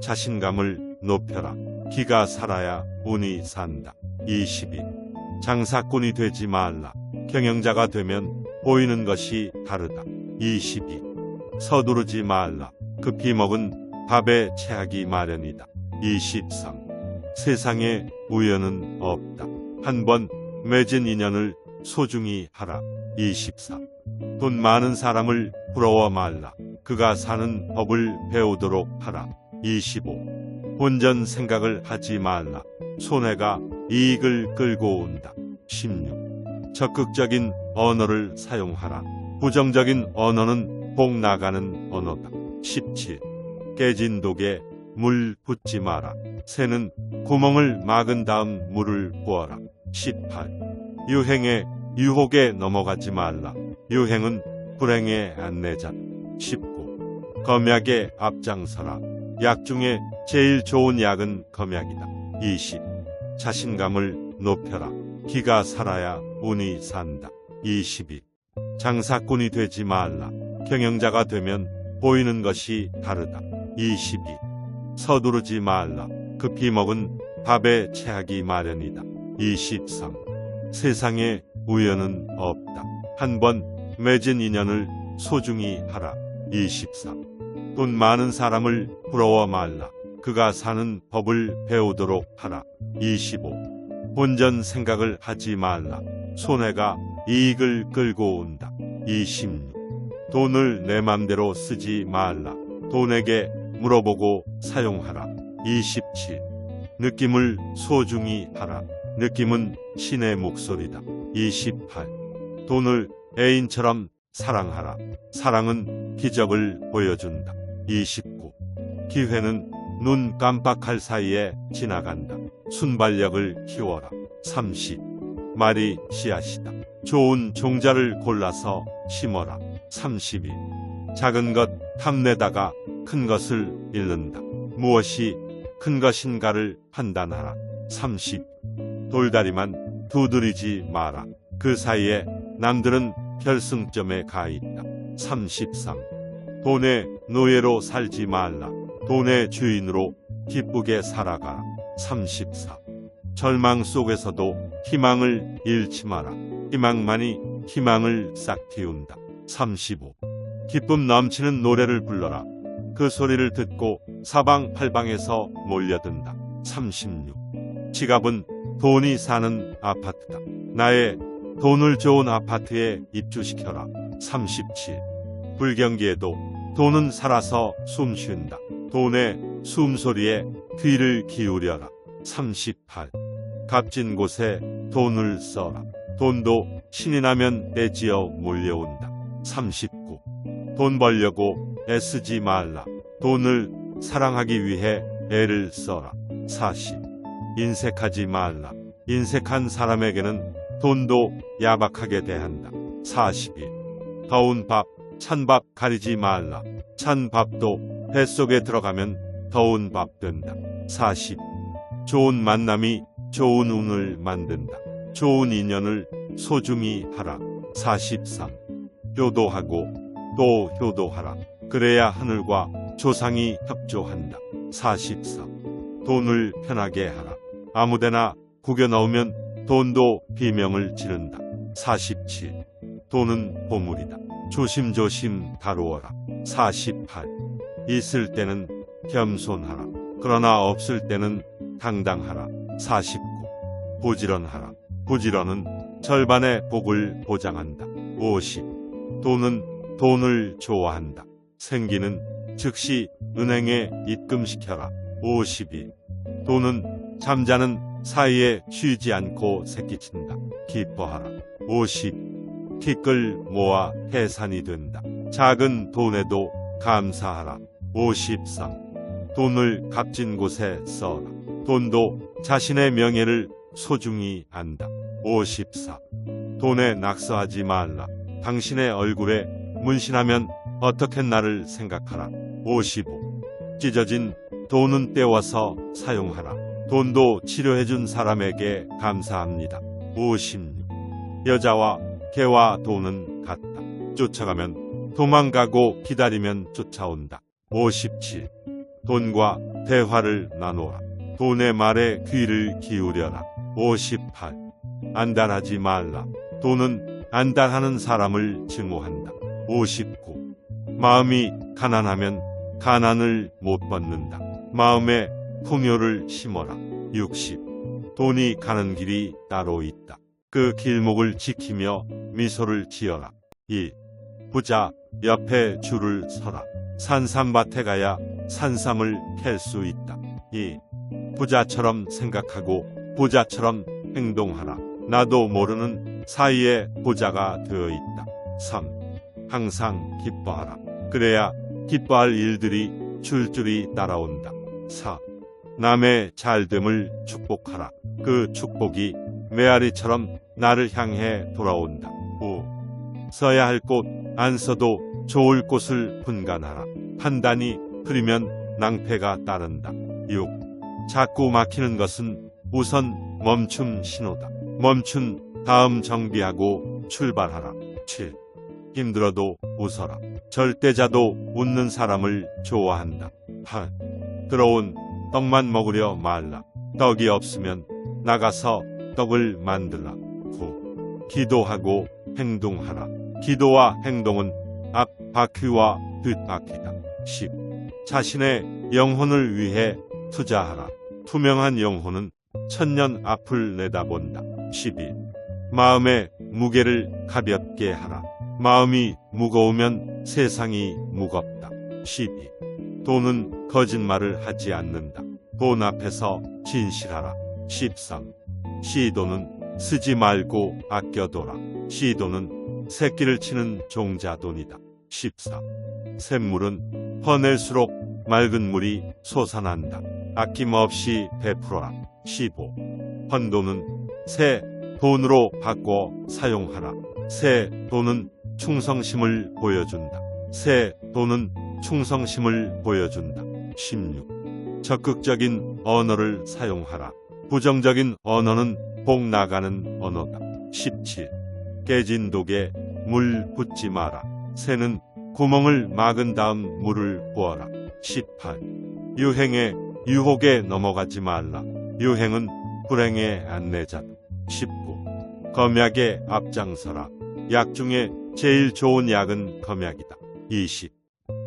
자신감을 높여라. 기가 살아야 운이 산다. 22. 장사꾼이 되지 말라. 경영자가 되면 보이는 것이 다르다. 22. 서두르지 말라. 급히 먹은 밥에 체하기 마련이다. 23. 세상에 우연은 없다. 한 번 맺은 인연을 소중히 하라. 24. 돈 많은 사람을 부러워 말라. 그가 사는 법을 배우도록 하라. 25. 본전 생각을 하지 말라. 손해가 이익을 끌고 온다. 16. 적극적인 언어를 사용하라. 부정적인 언어는 복 나가는 언어다. 17. 깨진 독에 물 붓지 마라. 새는 구멍을 막은 다음 물을 부어라. 18. 유행의 유혹에 넘어가지 말라. 유행은 불행의 안내자다. 19. 검약에 앞장서라. 약 중에 제일 좋은 약은 검약이다. 20. 자신감을 높여라. 기가 살아야 운이 산다. 22. 장사꾼이 되지 말라. 경영자가 되면 보이는 것이 다르다. 22. 서두르지 말라. 급히 먹은 밥에 체하기 마련이다. 23. 세상에 우연은 없다. 한 번 맺은 인연을 소중히 하라. 24. 돈 많은 사람을 부러워 말라. 그가 사는 법을 배우도록 하라. 25. 본전 생각을 하지 말라. 손해가 이익을 끌고 온다. 26. 돈을 내 맘대로 쓰지 말라. 돈에게 물어보고 사용하라. 27. 느낌을 소중히 하라. 느낌은 신의 목소리다. 28. 돈을 애인처럼 사랑하라. 사랑은 기적을 보여준다. 29. 기회는 눈 깜빡할 사이에 지나간다. 순발력을 키워라. 30. 말이 씨앗이다. 좋은 종자를 골라서 심어라. 32. 작은 것 탐내다가 큰 것을 잃는다. 무엇이 큰 것인가를 판단하라. 30. 돌다리만 두드리지 마라. 그 사이에 남들은 결승점에 가 있다. 33. 돈의 노예로 살지 말라. 돈의 주인으로 기쁘게 살아가라. 34. 절망 속에서도 희망을 잃지 마라. 희망만이 희망을 싹 틔운다. 35. 기쁨 넘치는 노래를 불러라. 그 소리를 듣고 사방팔방에서 몰려든다. 36. 지갑은 돈이 사는 아파트다. 나의 돈을 좋은 아파트에 입주시켜라. 37. 불경기에도 돈은 살아서 숨쉰다. 돈의 숨소리에 귀를 기울여라. 38. 값진 곳에 돈을 써라. 돈도 신이 나면 떼지어 몰려온다. 39. 돈 벌려고 애쓰지 말라. 돈을 사랑하기 위해 애를 써라. 40. 인색하지 말라. 인색한 사람에게는 돈도 야박하게 대한다. 41. 더운 밥, 찬 밥 가리지 말라. 찬 밥도 뱃속에 들어가면 더운 밥 된다. 40. 좋은 만남이 좋은 운을 만든다. 좋은 인연을 소중히 하라. 43. 효도하고 또 효도하라. 그래야 하늘과 조상이 협조한다. 44. 돈을 편하게 하라. 아무데나 구겨 넣으면 돈도 비명을 지른다. 47. 돈은 보물이다. 조심조심 다루어라. 48. 있을 때는 겸손하라. 그러나 없을 때는 당당하라. 49. 부지런하라. 부지런은 절반의 복을 보장한다. 50. 돈은 돈을 좋아한다. 생기는 즉시 은행에 입금시켜라. 52. 돈은 잠자는 사이에 쉬지 않고 새끼친다. 기뻐하라. 50. 티끌 모아 해산이 된다. 작은 돈에도 감사하라. 53. 돈을 값진 곳에 써라. 돈도 자신의 명예를 소중히 안다. 54. 돈에 낙서하지 말라. 당신의 얼굴에 문신하면 어떻겠나를 생각하라. 55. 찢어진 돈은 떼워서 사용하라. 돈도 치료해준 사람에게 감사합니다. 56. 여자와 개와 돈은 같다. 쫓아가면 도망가고 기다리면 쫓아온다. 57. 돈과 대화를 나누라. 돈의 말에 귀를 기울여라. 58. 안달하지 말라. 돈은 안달하는 사람을 증오한다. 59. 마음이 가난하면 가난을 못 벗는다. 마음에 풍요를 심어라. 60. 돈이 가는 길이 따로 있다. 그 길목을 지키며 미소를 지어라. 2. 부자 옆에 줄을 서라. 산삼밭에 가야 산삼을 캘 수 있다. 2. 부자처럼 생각하고 부자처럼 행동하라. 나도 모르는 사이에 부자가 되어 있다. 3. 항상 기뻐하라. 그래야 기뻐할 일들이 줄줄이 따라온다. 4. 남의 잘됨을 축복하라. 그 축복이 메아리처럼 나를 향해 돌아온다. 5. 써야 할 곳 안 써도 좋을 곳을 분간하라. 판단이 흐리면 낭패가 따른다. 6. 자꾸 막히는 것은 우선 멈춤 신호다. 멈춘 다음 정비하고 출발하라. 7. 힘들어도 웃어라. 절대자도 웃는 사람을 좋아한다. 8. 들어온 떡만 먹으려 말라. 떡이 없으면 나가서 떡을 만들라. 9. 기도하고 행동하라. 기도와 행동은 앞 바퀴와 뒷 바퀴다. 10. 자신의 영혼을 위해 투자하라. 투명한 영혼은 천년 앞을 내다본다. 11. 마음의 무게를 가볍게 하라. 마음이 무거우면 세상이 무겁다. 12. 돈은 거짓말을 하지 않는다. 돈 앞에서 진실하라. 13. 시도는 쓰지 말고 아껴둬라. 시도는 새끼를 치는 종자돈이다. 14. 샘물은 퍼낼수록 맑은 물이 솟아난다. 아낌없이 베풀어라. 15. 헌돈은 새 돈으로 바꿔 사용하라. 새 돈은 충성심을 보여준다. 새 돈은 충성심을 보여준다. 16. 적극적인 언어를 사용하라. 부정적인 언어는 복 나가는 언어다. 17. 깨진 독에 물 붓지 마라. 새는 구멍을 막은 다음 물을 부어라. 18. 유행의 유혹에 넘어가지 말라. 유행은 불행의 안내자다. 19. 검약에 앞장서라. 약 중에 제일 좋은 약은 검약이다. 20.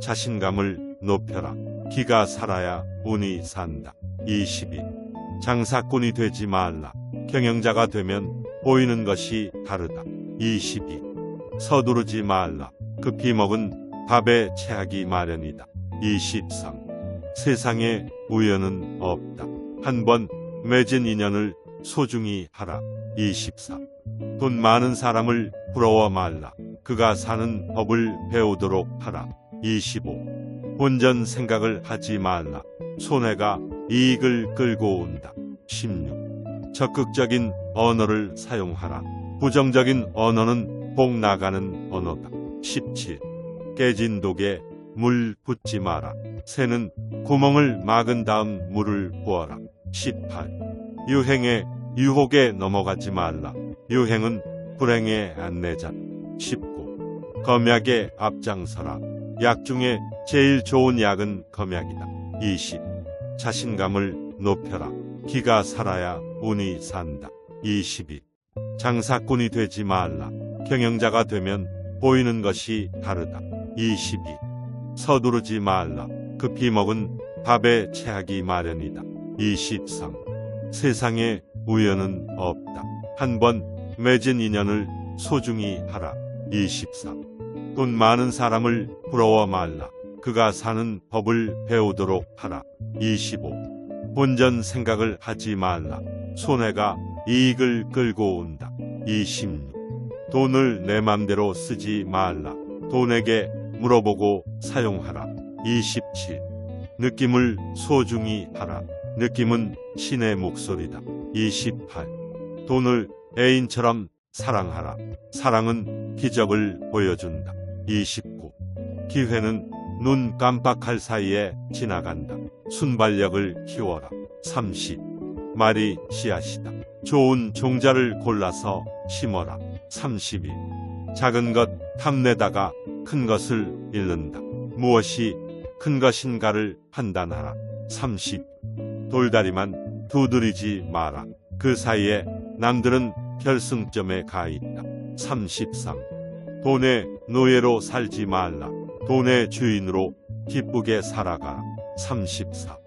자신감을 높여라. 기가 살아야 운이 산다. 22. 장사꾼이 되지 말라. 경영자가 되면 보이는 것이 다르다. 22. 서두르지 말라. 급히 먹은 밥에 체하기 마련이다. 23. 세상에 우연은 없다. 한 번 맺은 인연을 소중히 하라. 24. 돈 많은 사람을 부러워 말라. 그가 사는 법을 배우도록 하라. 25. 본전 생각을 하지 말라. 손해가 이익을 끌고 온다. 16. 적극적인 언어를 사용하라. 부정적인 언어는 복 나가는 언어다. 17. 깨진 독에 물 붓지 마라. 새는 구멍을 막은 다음 물을 부어라. 18. 유행의 유혹에 넘어가지 말라. 유행은 불행의 안내자다. 19. 검약에 앞장서라. 약 중에 제일 좋은 약은 검약이다. 20. 자신감을 높여라. 기가 살아야 운이 산다. 22. 장사꾼이 되지 말라. 경영자가 되면 보이는 것이 다르다. 22. 서두르지 말라. 급히 먹은 밥에 체하기 마련이다. 23. 세상에 우연은 없다. 한 번 맺은 인연을 소중히 하라. 24. 돈 많은 사람을 부러워 말라. 그가 사는 법을 배우도록 하라. 25. 본전 생각을 하지 말라. 손해가 이익을 끌고 온다. 26. 돈을 내 맘대로 쓰지 말라. 돈에게 물어보고 사용하라. 27. 느낌을 소중히 하라. 느낌은 신의 목소리다. 28. 돈을 애인처럼 사랑하라. 사랑은 기적을 보여준다. 29. 기회는 눈 깜빡할 사이에 지나간다. 순발력을 키워라. 30. 말이 씨앗이다. 좋은 종자를 골라서 심어라. 32. 작은 것 탐내다가 큰 것을 잃는다. 무엇이 큰 것인가를 판단하라. 30. 돌다리만 두드리지 마라. 그 사이에 남들은 결승점에 가 있다. 33. 돈의 노예로 살지 말라. 돈의 주인으로 기쁘게 살아가라. 34.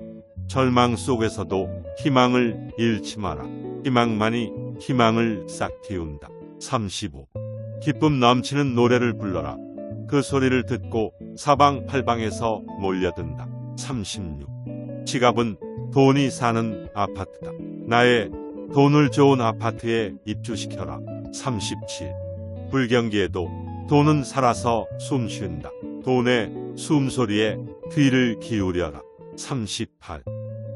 절망 속에서도 희망을 잃지 마라. 희망만이 희망을 싹 틔운다. 35. 기쁨 넘치는 노래를 불러라. 그 소리를 듣고 사방팔방에서 몰려든다. 36. 지갑은 돈이 사는 아파트다. 나의 돈을 좋은 아파트에 입주시켜라. 37. 불경기에도 돈은 살아서 숨쉰다. 돈의 숨소리에 귀를 기울여라. 38.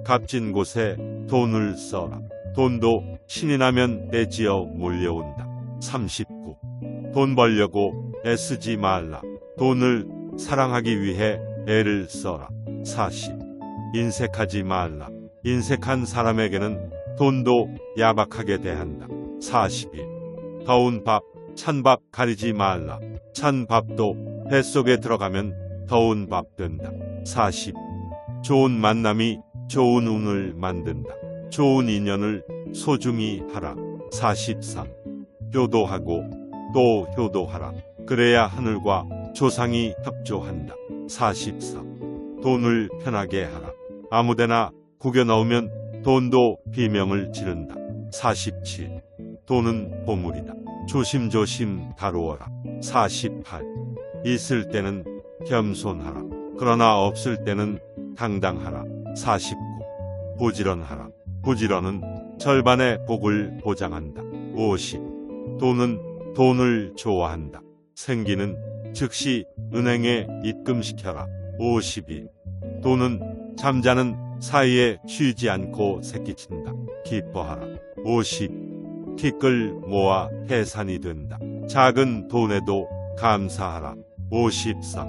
값진 곳에 돈을 써라. 돈도 신이 나면 떼지어 몰려온다. 39. 돈 벌려고 애쓰지 말라. 돈을 사랑하기 위해 애를 써라. 40. 인색하지 말라. 인색한 사람에게는 돈도 야박하게 대한다. 41. 더운 밥, 찬 밥 가리지 말라. 찬 밥도 뱃속에 들어가면 더운 밥 된다. 40. 좋은 만남이 좋은 운을 만든다. 좋은 인연을 소중히 하라. 43. 효도하고 또 효도하라. 그래야 하늘과 조상이 협조한다. 44. 돈을 편하게 하라. 아무데나 구겨 넣으면 돈도 비명을 지른다. 47. 돈은 보물이다. 조심조심 다루어라. 48. 있을 때는 겸손하라. 그러나 없을 때는 당당하라. 49. 부지런하라. 부지런은 절반의 복을 보장한다. 50. 돈은 돈을 좋아한다. 생기는 즉시 은행에 입금시켜라. 52. 돈은 잠자는 사이에 쉬지 않고 새끼친다. 기뻐하라. 50. 티끌 모아 해산이 된다. 작은 돈에도 감사하라. 53.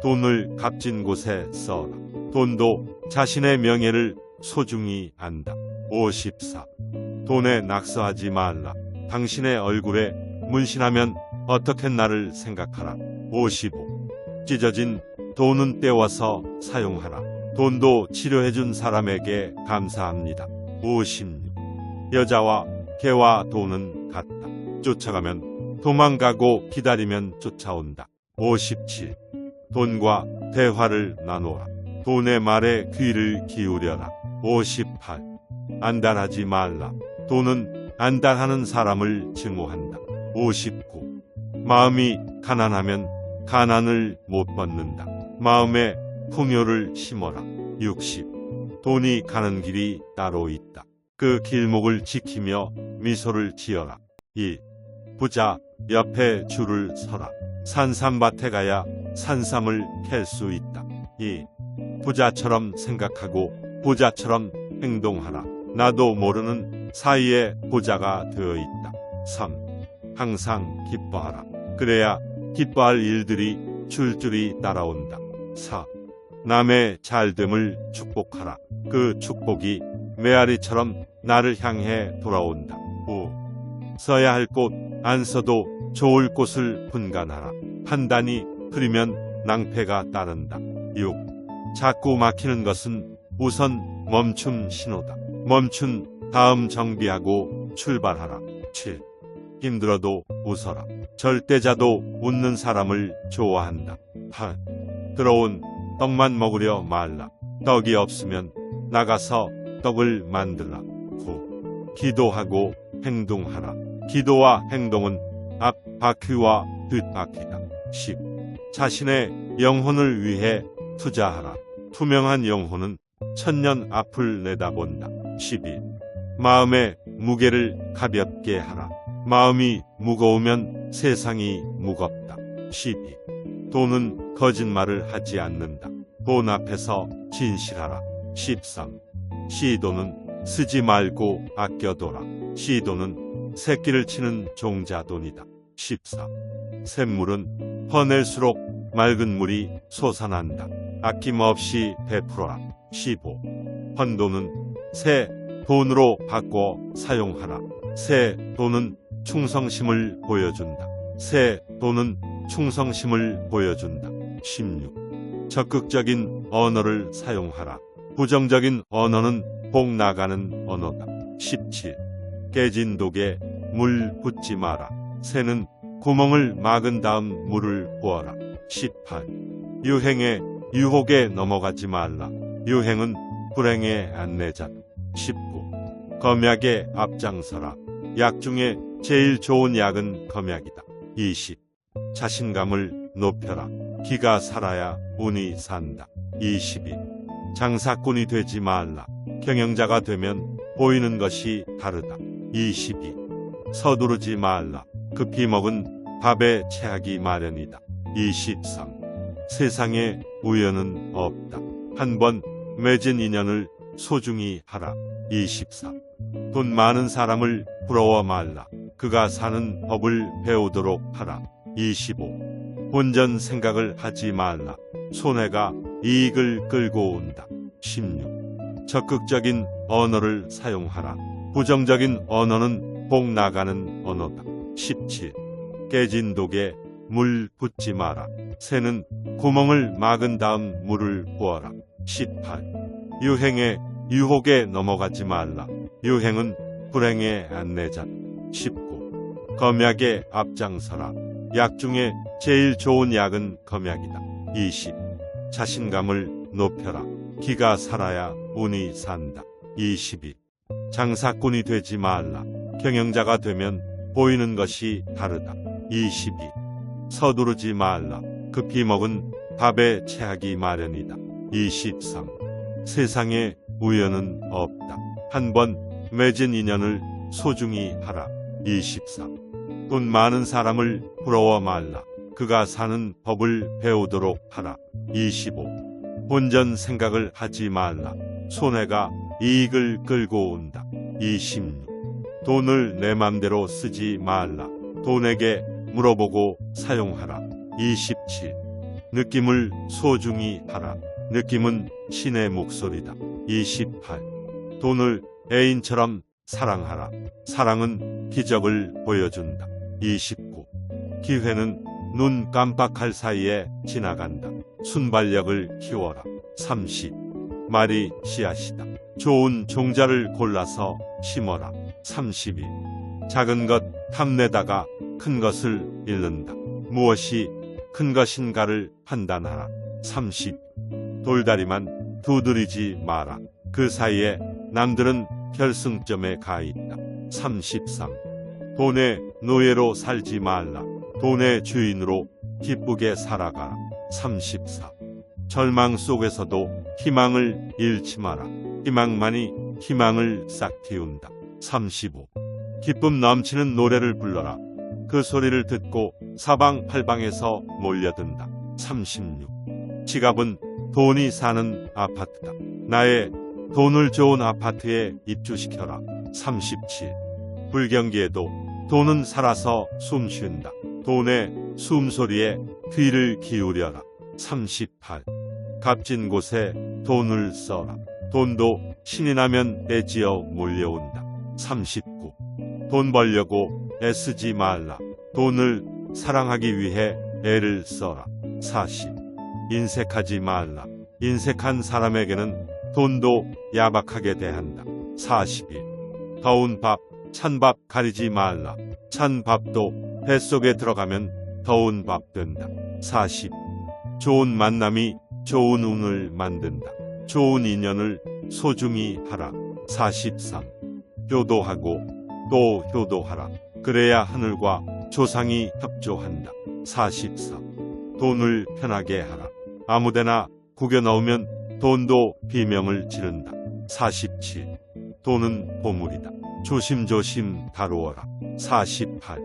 돈을 값진 곳에 써라. 돈도 자신의 명예를 소중히 안다. 54. 돈에 낙서하지 말라. 당신의 얼굴에 문신하면 어떻게 나를 생각하라. 55. 찢어진 돈은 떼워서 사용하라. 돈도 치료해준 사람에게 감사합니다. 56. 여자와 개와 돈은 같다. 쫓아가면 도망가고 기다리면 쫓아온다. 57. 돈과 대화를 나누라. 돈의 말에 귀를 기울여라. 58. 안달하지 말라. 돈은 안달하는 사람을 증오한다. 59. 마음이 가난하면 가난을 못 벗는다. 마음에 풍요를 심어라. 60. 돈이 가는 길이 따로 있다. 그 길목을 지키며 미소를 지어라. 2. 부자 옆에 줄을 서라. 산삼밭에 가야 산삼을 캘 수 있다. 2. 부자처럼 생각하고 부자처럼 행동하라. 나도 모르는 사이에 부자가 되어 있다. 3. 항상 기뻐하라. 그래야 기뻐할 일들이 줄줄이 따라온다. 4. 남의 잘됨을 축복하라. 그 축복이 메아리처럼 나를 향해 돌아온다. 5. 써야 할 곳 안 써도 좋을 곳을 분간하라. 판단이 흐리면 낭패가 따른다. 6. 자꾸 막히는 것은 우선 멈춤 신호다. 멈춘 다음 정비하고 출발하라. 7. 힘들어도 웃어라. 절대자도 웃는 사람을 좋아한다. 8. 들어온 떡만 먹으려 말라. 떡이 없으면 나가서 떡을 만들라. 9. 기도하고 행동하라. 기도와 행동은 앞 바퀴와 뒷 바퀴다. 10. 자신의 영혼을 위해 투자하라. 투명한 영혼은 천년 앞을 내다본다. 11. 마음의 무게를 가볍게 하라. 마음이 무거우면 세상이 무겁다. 12. 돈은 거짓말을 하지 않는다. 돈 앞에서 진실하라. 13. 시돈은 쓰지 말고 아껴둬라. 시돈은 새끼를 치는 종자돈이다. 14. 샘물은 퍼낼수록 맑은 물이 솟아난다. 아낌없이 베풀어라. 15. 헌돈은 새 돈으로 바꿔 사용하라. 새 돈은 충성심을 보여준다. 새 돈은 충성심을 보여준다. 16. 적극적인 언어를 사용하라. 부정적인 언어는 복 나가는 언어다. 17. 깨진 독에 물 붓지 마라. 새는 구멍을 막은 다음 물을 부어라. 18. 유행의 유혹에 넘어가지 말라. 유행은 불행의 안내자다. 19. 검약에 앞장서라. 약 중에 제일 좋은 약은 검약이다. 20. 자신감을 높여라. 기가 살아야 운이 산다. 22. 장사꾼이 되지 말라. 경영자가 되면 보이는 것이 다르다. 22. 서두르지 말라. 급히 먹은 밥에 체하기 마련이다. 23. 세상에 우연은 없다. 한 번 맺은 인연을 소중히 하라. 24. 돈 많은 사람을 부러워 말라. 그가 사는 법을 배우도록 하라. 25. 본전 생각을 하지 말라. 손해가 이익을 끌고 온다. 16. 적극적인 언어를 사용하라. 부정적인 언어는 복 나가는 언어다. 17. 깨진 독에 물 붓지 마라. 새는 구멍을 막은 다음 물을 부어라. 18. 유행의 유혹에 넘어가지 말라. 유행은 불행의 안내자다. 19. 검약에 앞장서라. 약 중에 제일 좋은 약은 검약이다. 20. 자신감을 높여라. 기가 살아야 운이 산다. 22. 장사꾼이 되지 말라. 경영자가 되면 보이는 것이 다르다. 22. 서두르지 말라. 급히 먹은 밥에 체하기 마련이다. 23. 세상에 우연은 없다. 한 번 맺은 인연을 소중히 하라. 24. 돈 많은 사람을 부러워 말라. 그가 사는 법을 배우도록 하라. 25. 본전 생각을 하지 말라. 손해가 이익을 끌고 온다. 26. 돈을 내 맘대로 쓰지 말라. 돈에게 물어보고 사용하라. 27. 느낌을 소중히 하라. 느낌은 신의 목소리다. 28. 돈을 애인처럼 사랑하라. 사랑은 기적을 보여준다. 29. 기회는 눈 깜빡할 사이에 지나간다. 순발력을 키워라. 30. 말이 씨앗이다. 좋은 종자를 골라서 심어라. 32. 작은 것 탐내다가 큰 것을 잃는다. 무엇이 큰 것인가를 판단하라. 30. 돌다리만 두드리지 마라. 그 사이에 남들은 결승점에 가 있다. 33. 돈의 노예로 살지 말라. 돈의 주인으로 기쁘게 살아가라. 34. 절망 속에서도 희망을 잃지 마라. 희망만이 희망을 싹 틔운다. 35. 기쁨 넘치는 노래를 불러라. 그 소리를 듣고 사방팔방에서 몰려든다. 36. 지갑은 돈이 사는 아파트다. 나의 돈을 좋은 아파트에 입주시켜라. 37. 불경기에도 돈은 살아서 숨쉰다. 돈의 숨소리에 귀를 기울여라. 38. 값진 곳에 돈을 써라. 돈도 신이 나면 떼지어 몰려온다. 39. 돈 벌려고 애쓰지 말라. 돈을 사랑하기 위해 애를 써라. 40. 인색하지 말라. 인색한 사람에게는 돈도 야박하게 대한다. 41. 더운 밥, 찬 밥 가리지 말라. 찬 밥도 뱃속에 들어가면 더운 밥 된다. 40. 좋은 만남이 좋은 운을 만든다. 좋은 인연을 소중히 하라. 43. 효도하고 또 효도하라. 그래야 하늘과 조상이 협조한다. 44. 돈을 편하게 하라. 아무데나 구겨 넣으면 돈도 비명을 지른다. 47. 돈은 보물이다. 조심조심 다루어라. 48.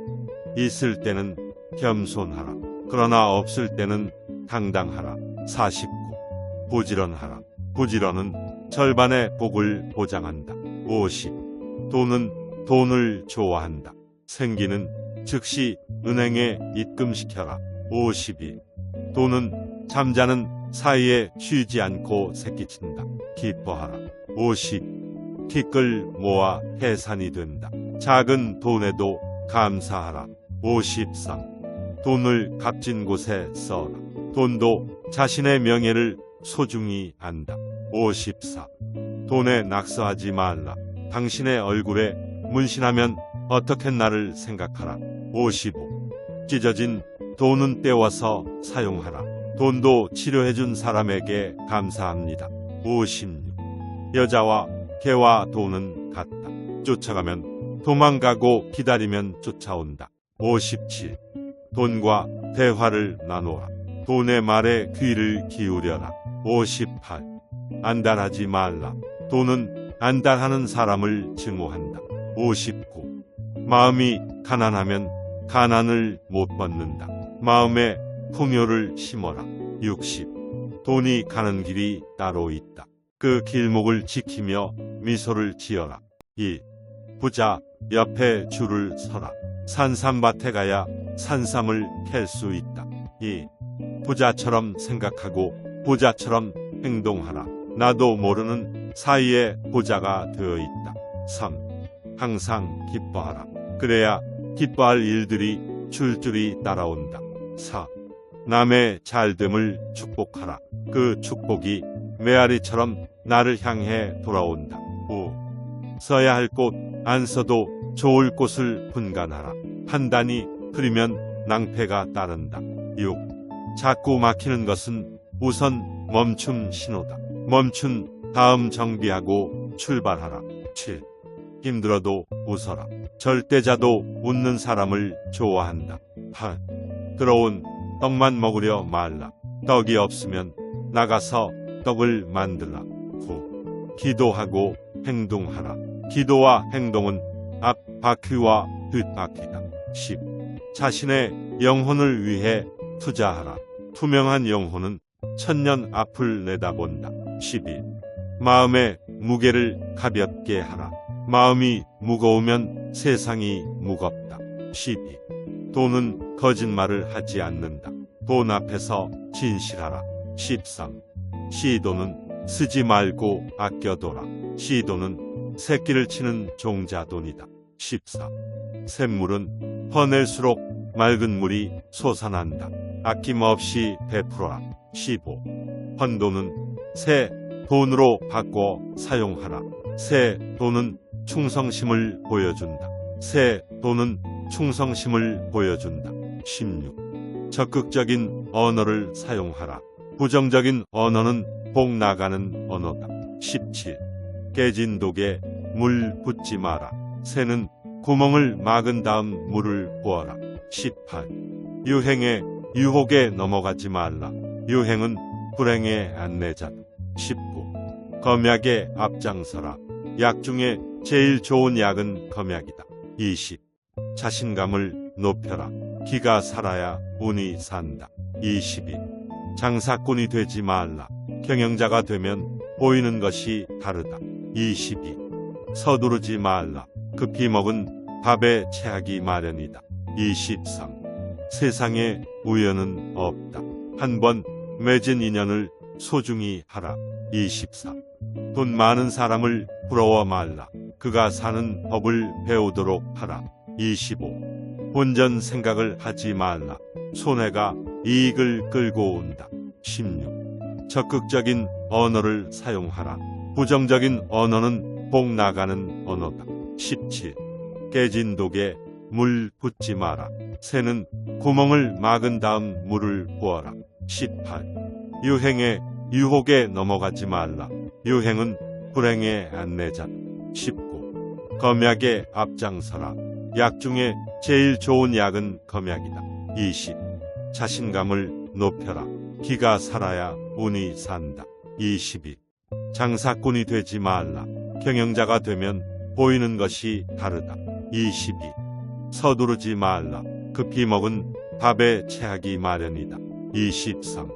있을 때는 겸손하라. 그러나 없을 때는 당당하라. 49. 부지런하라. 부지런은 절반의 복을 보장한다. 50. 돈은 돈을 좋아한다. 생기는 즉시 은행에 입금시켜라. 52. 돈은 잠자는 사이에 쉬지 않고 새끼친다. 기뻐하라. 50. 티끌 모아 해산이 된다. 작은 돈에도 감사하라. 53. 돈을 값진 곳에 써라. 돈도 자신의 명예를 소중히 안다. 54. 돈에 낙서하지 말라. 당신의 얼굴에 문신하면 어떻겠나를 생각하라. 55. 찢어진 돈은 떼워서 사용하라. 돈도 치료해준 사람에게 감사합니다. 56. 여자와 개와 돈은 같다. 쫓아가면 도망가고 기다리면 쫓아온다. 57. 돈과 대화를 나누라. 돈의 말에 귀를 기울여라. 58. 안달하지 말라. 돈은 안달하는 사람을 증오한다. 59. 마음이 가난하면 가난을 못 벗는다. 마음에 풍요를 심어라. 60. 돈이 가는 길이 따로 있다. 그 길목을 지키며 미소를 지어라. 2. 부자 옆에 줄을 서라. 산삼밭에 가야 산삼을 캘 수 있다. 2. 부자처럼 생각하고 부자처럼 행동하라. 나도 모르는 사이에 부자가 되어 있다. 3. 항상 기뻐하라. 그래야 기뻐할 일들이 줄줄이 따라온다. 4. 남의 잘됨을 축복하라. 그 축복이 메아리처럼 나를 향해 돌아온다. 5. 써야 할 곳 안 써도 좋을 곳을 분간하라. 판단이 흐리면 낭패가 따른다. 6. 자꾸 막히는 것은 우선 멈춤 신호다. 멈춘 다음 정비하고 출발하라. 7. 힘들어도 웃어라. 절대자도 웃는 사람을 좋아한다. 8. 들어온 떡만 먹으려 말라. 떡이 없으면 나가서 떡을 만들라. 9. 기도하고 행동하라. 기도와 행동은 앞 바퀴와 뒷 바퀴다. 10. 자신의 영혼을 위해 투자하라. 투명한 영혼은 천년 앞을 내다본다. 11. 마음의 무게를 가볍게 하라. 마음이 무거우면 세상이 무겁다. 12. 돈은 거짓말을 하지 않는다. 돈 앞에서 진실하라. 13. 시돈은 쓰지 말고 아껴둬라. 시돈은 새끼를 치는 종자돈이다. 14. 샘물은 퍼낼수록 맑은 물이 솟아난다. 아낌없이 베풀어라. 15. 헌돈은 새 돈으로 바꿔 사용하라. 새 돈은 충성심을 보여준다. 새 돈은 충성심을 보여준다. 16. 적극적인 언어를 사용하라. 부정적인 언어는 복 나가는 언어다. 17. 깨진 독에 물 붓지 마라. 새는 구멍을 막은 다음 물을 부어라. 18. 유행의 유혹에 넘어가지 말라. 유행은 불행의 안내자다. 19. 검약에 앞장서라. 약 중에 제일 좋은 약은 검약이다. 20. 자신감을 높여라. 기가 살아야 운이 산다. 22. 장사꾼이 되지 말라. 경영자가 되면 보이는 것이 다르다. 22. 서두르지 말라. 급히 먹은 밥에 체하기 마련이다. 23. 세상에 우연은 없다. 한 번 맺은 인연을 소중히 하라. 24. 돈 많은 사람을 부러워 말라. 그가 사는 법을 배우도록 하라. 25. 본전 생각을 하지 말라. 손해가 이익을 끌고 온다. 16. 적극적인 언어를 사용하라. 부정적인 언어는 복 나가는 언어다. 17. 깨진 독에 물 붓지 마라. 새는 구멍을 막은 다음 물을 부어라. 18. 유행의 유혹에 넘어가지 말라. 유행은 불행의 안내자다. 19. 검약에 앞장서라. 약 중에 제일 좋은 약은 검약이다. 20. 자신감을 높여라. 기가 살아야 운이 산다. 22. 장사꾼이 되지 말라. 경영자가 되면 보이는 것이 다르다. 22. 서두르지 말라. 급히 먹은 밥에 체하기 마련이다. 23.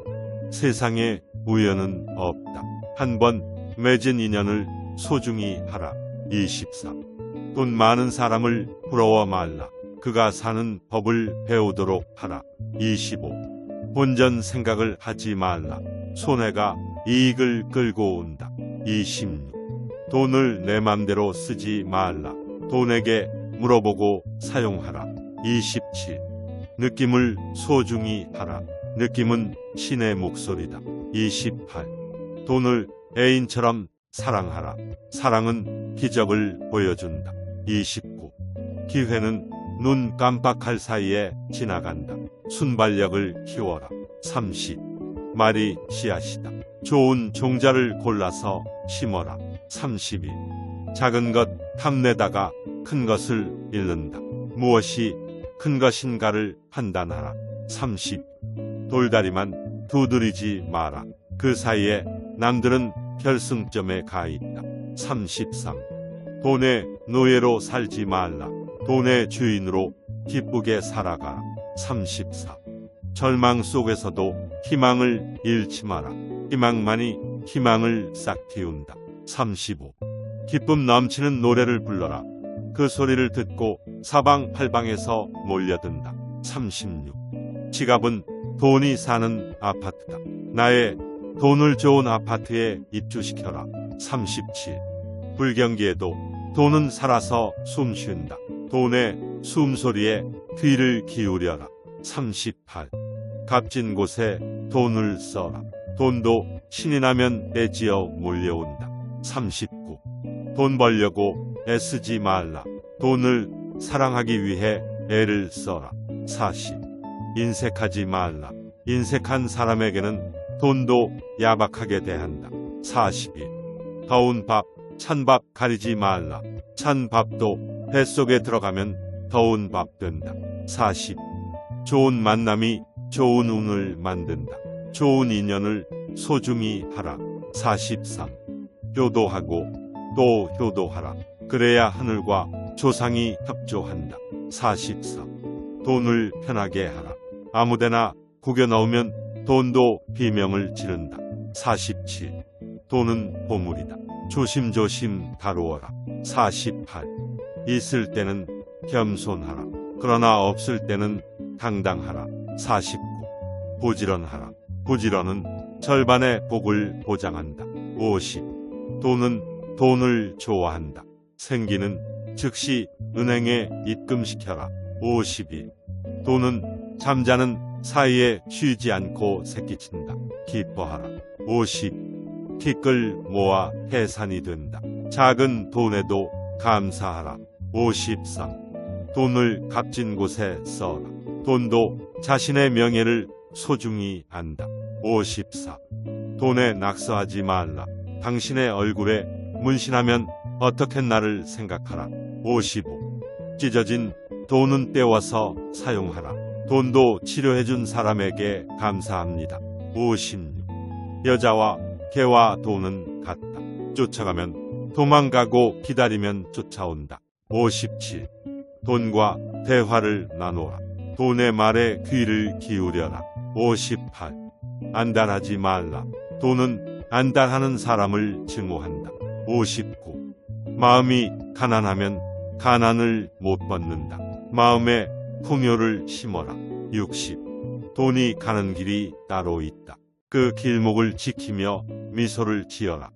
세상에 우연은 없다. 한 번 맺은 인연을 소중히 하라. 24. 돈 많은 사람을 부러워 말라. 그가 사는 법을 배우도록 하라. 25. 본전 생각을 하지 말라. 손해가 이익을 끌고 온다. 26. 돈을 내 맘대로 쓰지 말라. 돈에게 물어보고 사용하라. 27. 느낌을 소중히 하라. 느낌은 신의 목소리다. 28. 돈을 애인처럼 사랑하라. 사랑은 기적을 보여준다. 29. 기회는 눈 깜빡할 사이에 지나간다. 순발력을 키워라. 30. 말이 씨앗이다. 좋은 종자를 골라서 심어라. 32. 작은 것 탐내다가 큰 것을 잃는다. 무엇이 큰 것인가를 판단하라. 30. 돌다리만 두드리지 마라. 그 사이에 남들은 결승점에 가 있다. 33. 돈의 노예로 살지 말라. 돈의 주인으로 기쁘게 살아가라. 34. 절망 속에서도 희망을 잃지 마라. 희망만이 희망을 싹 틔운다. 35. 기쁨 넘치는 노래를 불러라. 그 소리를 듣고 사방팔방에서 몰려든다. 36. 지갑은 돈이 사는 아파트다. 나의 돈을 좋은 아파트에 입주시켜라. 37. 불경기에도 돈은 살아서 숨쉰다. 돈의 숨소리에 귀를 기울여라. 38. 값진 곳에 돈을 써라. 돈도 신이 나면 애지어 몰려온다. 39. 돈 벌려고 애쓰지 말라. 돈을 사랑하기 위해 애를 써라. 40. 인색하지 말라. 인색한 사람에게는 돈도 야박하게 대한다. 41. 더운 밥, 찬 밥 가리지 말라. 찬 밥도 뱃속에 들어가면 더운 밥 된다. 40. 좋은 만남이 좋은 운을 만든다. 좋은 인연을 소중히 하라. 43. 효도하고 또 효도하라. 그래야 하늘과 조상이 협조한다. 44. 돈을 편하게 하라. 아무데나 구겨 넣으면 돈도 비명을 지른다. 47. 돈은 보물이다. 조심조심 다루어라. 48. 있을 때는 겸손하라. 그러나 없을 때는 당당하라. 49. 부지런하라. 부지런은 절반의 복을 보장한다. 50. 돈은 돈을 좋아한다. 생기는 즉시 은행에 입금시켜라. 52. 돈은 잠자는 사이에 쉬지 않고 새끼친다. 기뻐하라. 50. 티끌 모아 해산이 된다. 작은 돈에도 감사하라. 53. 돈을 값진 곳에 써라. 돈도 자신의 명예를 소중히 안다. 54. 돈에 낙서하지 말라. 당신의 얼굴에 문신하면 어떻게 나를 생각하라. 55. 찢어진 돈은 떼워서 사용하라. 돈도 치료해준 사람에게 감사합니다. 56. 여자와 개와 돈은 같다. 쫓아가면 도망가고 기다리면 쫓아온다. 57. 돈과 대화를 나누라. 돈의 말에 귀를 기울여라. 58. 안달하지 말라. 돈은 안달하는 사람을 증오한다. 59. 마음이 가난하면 가난을 못 벗는다. 마음에 풍요를 심어라. 60. 돈이 가는 길이 따로 있다. 그 길목을 지키며 미소를 지어라.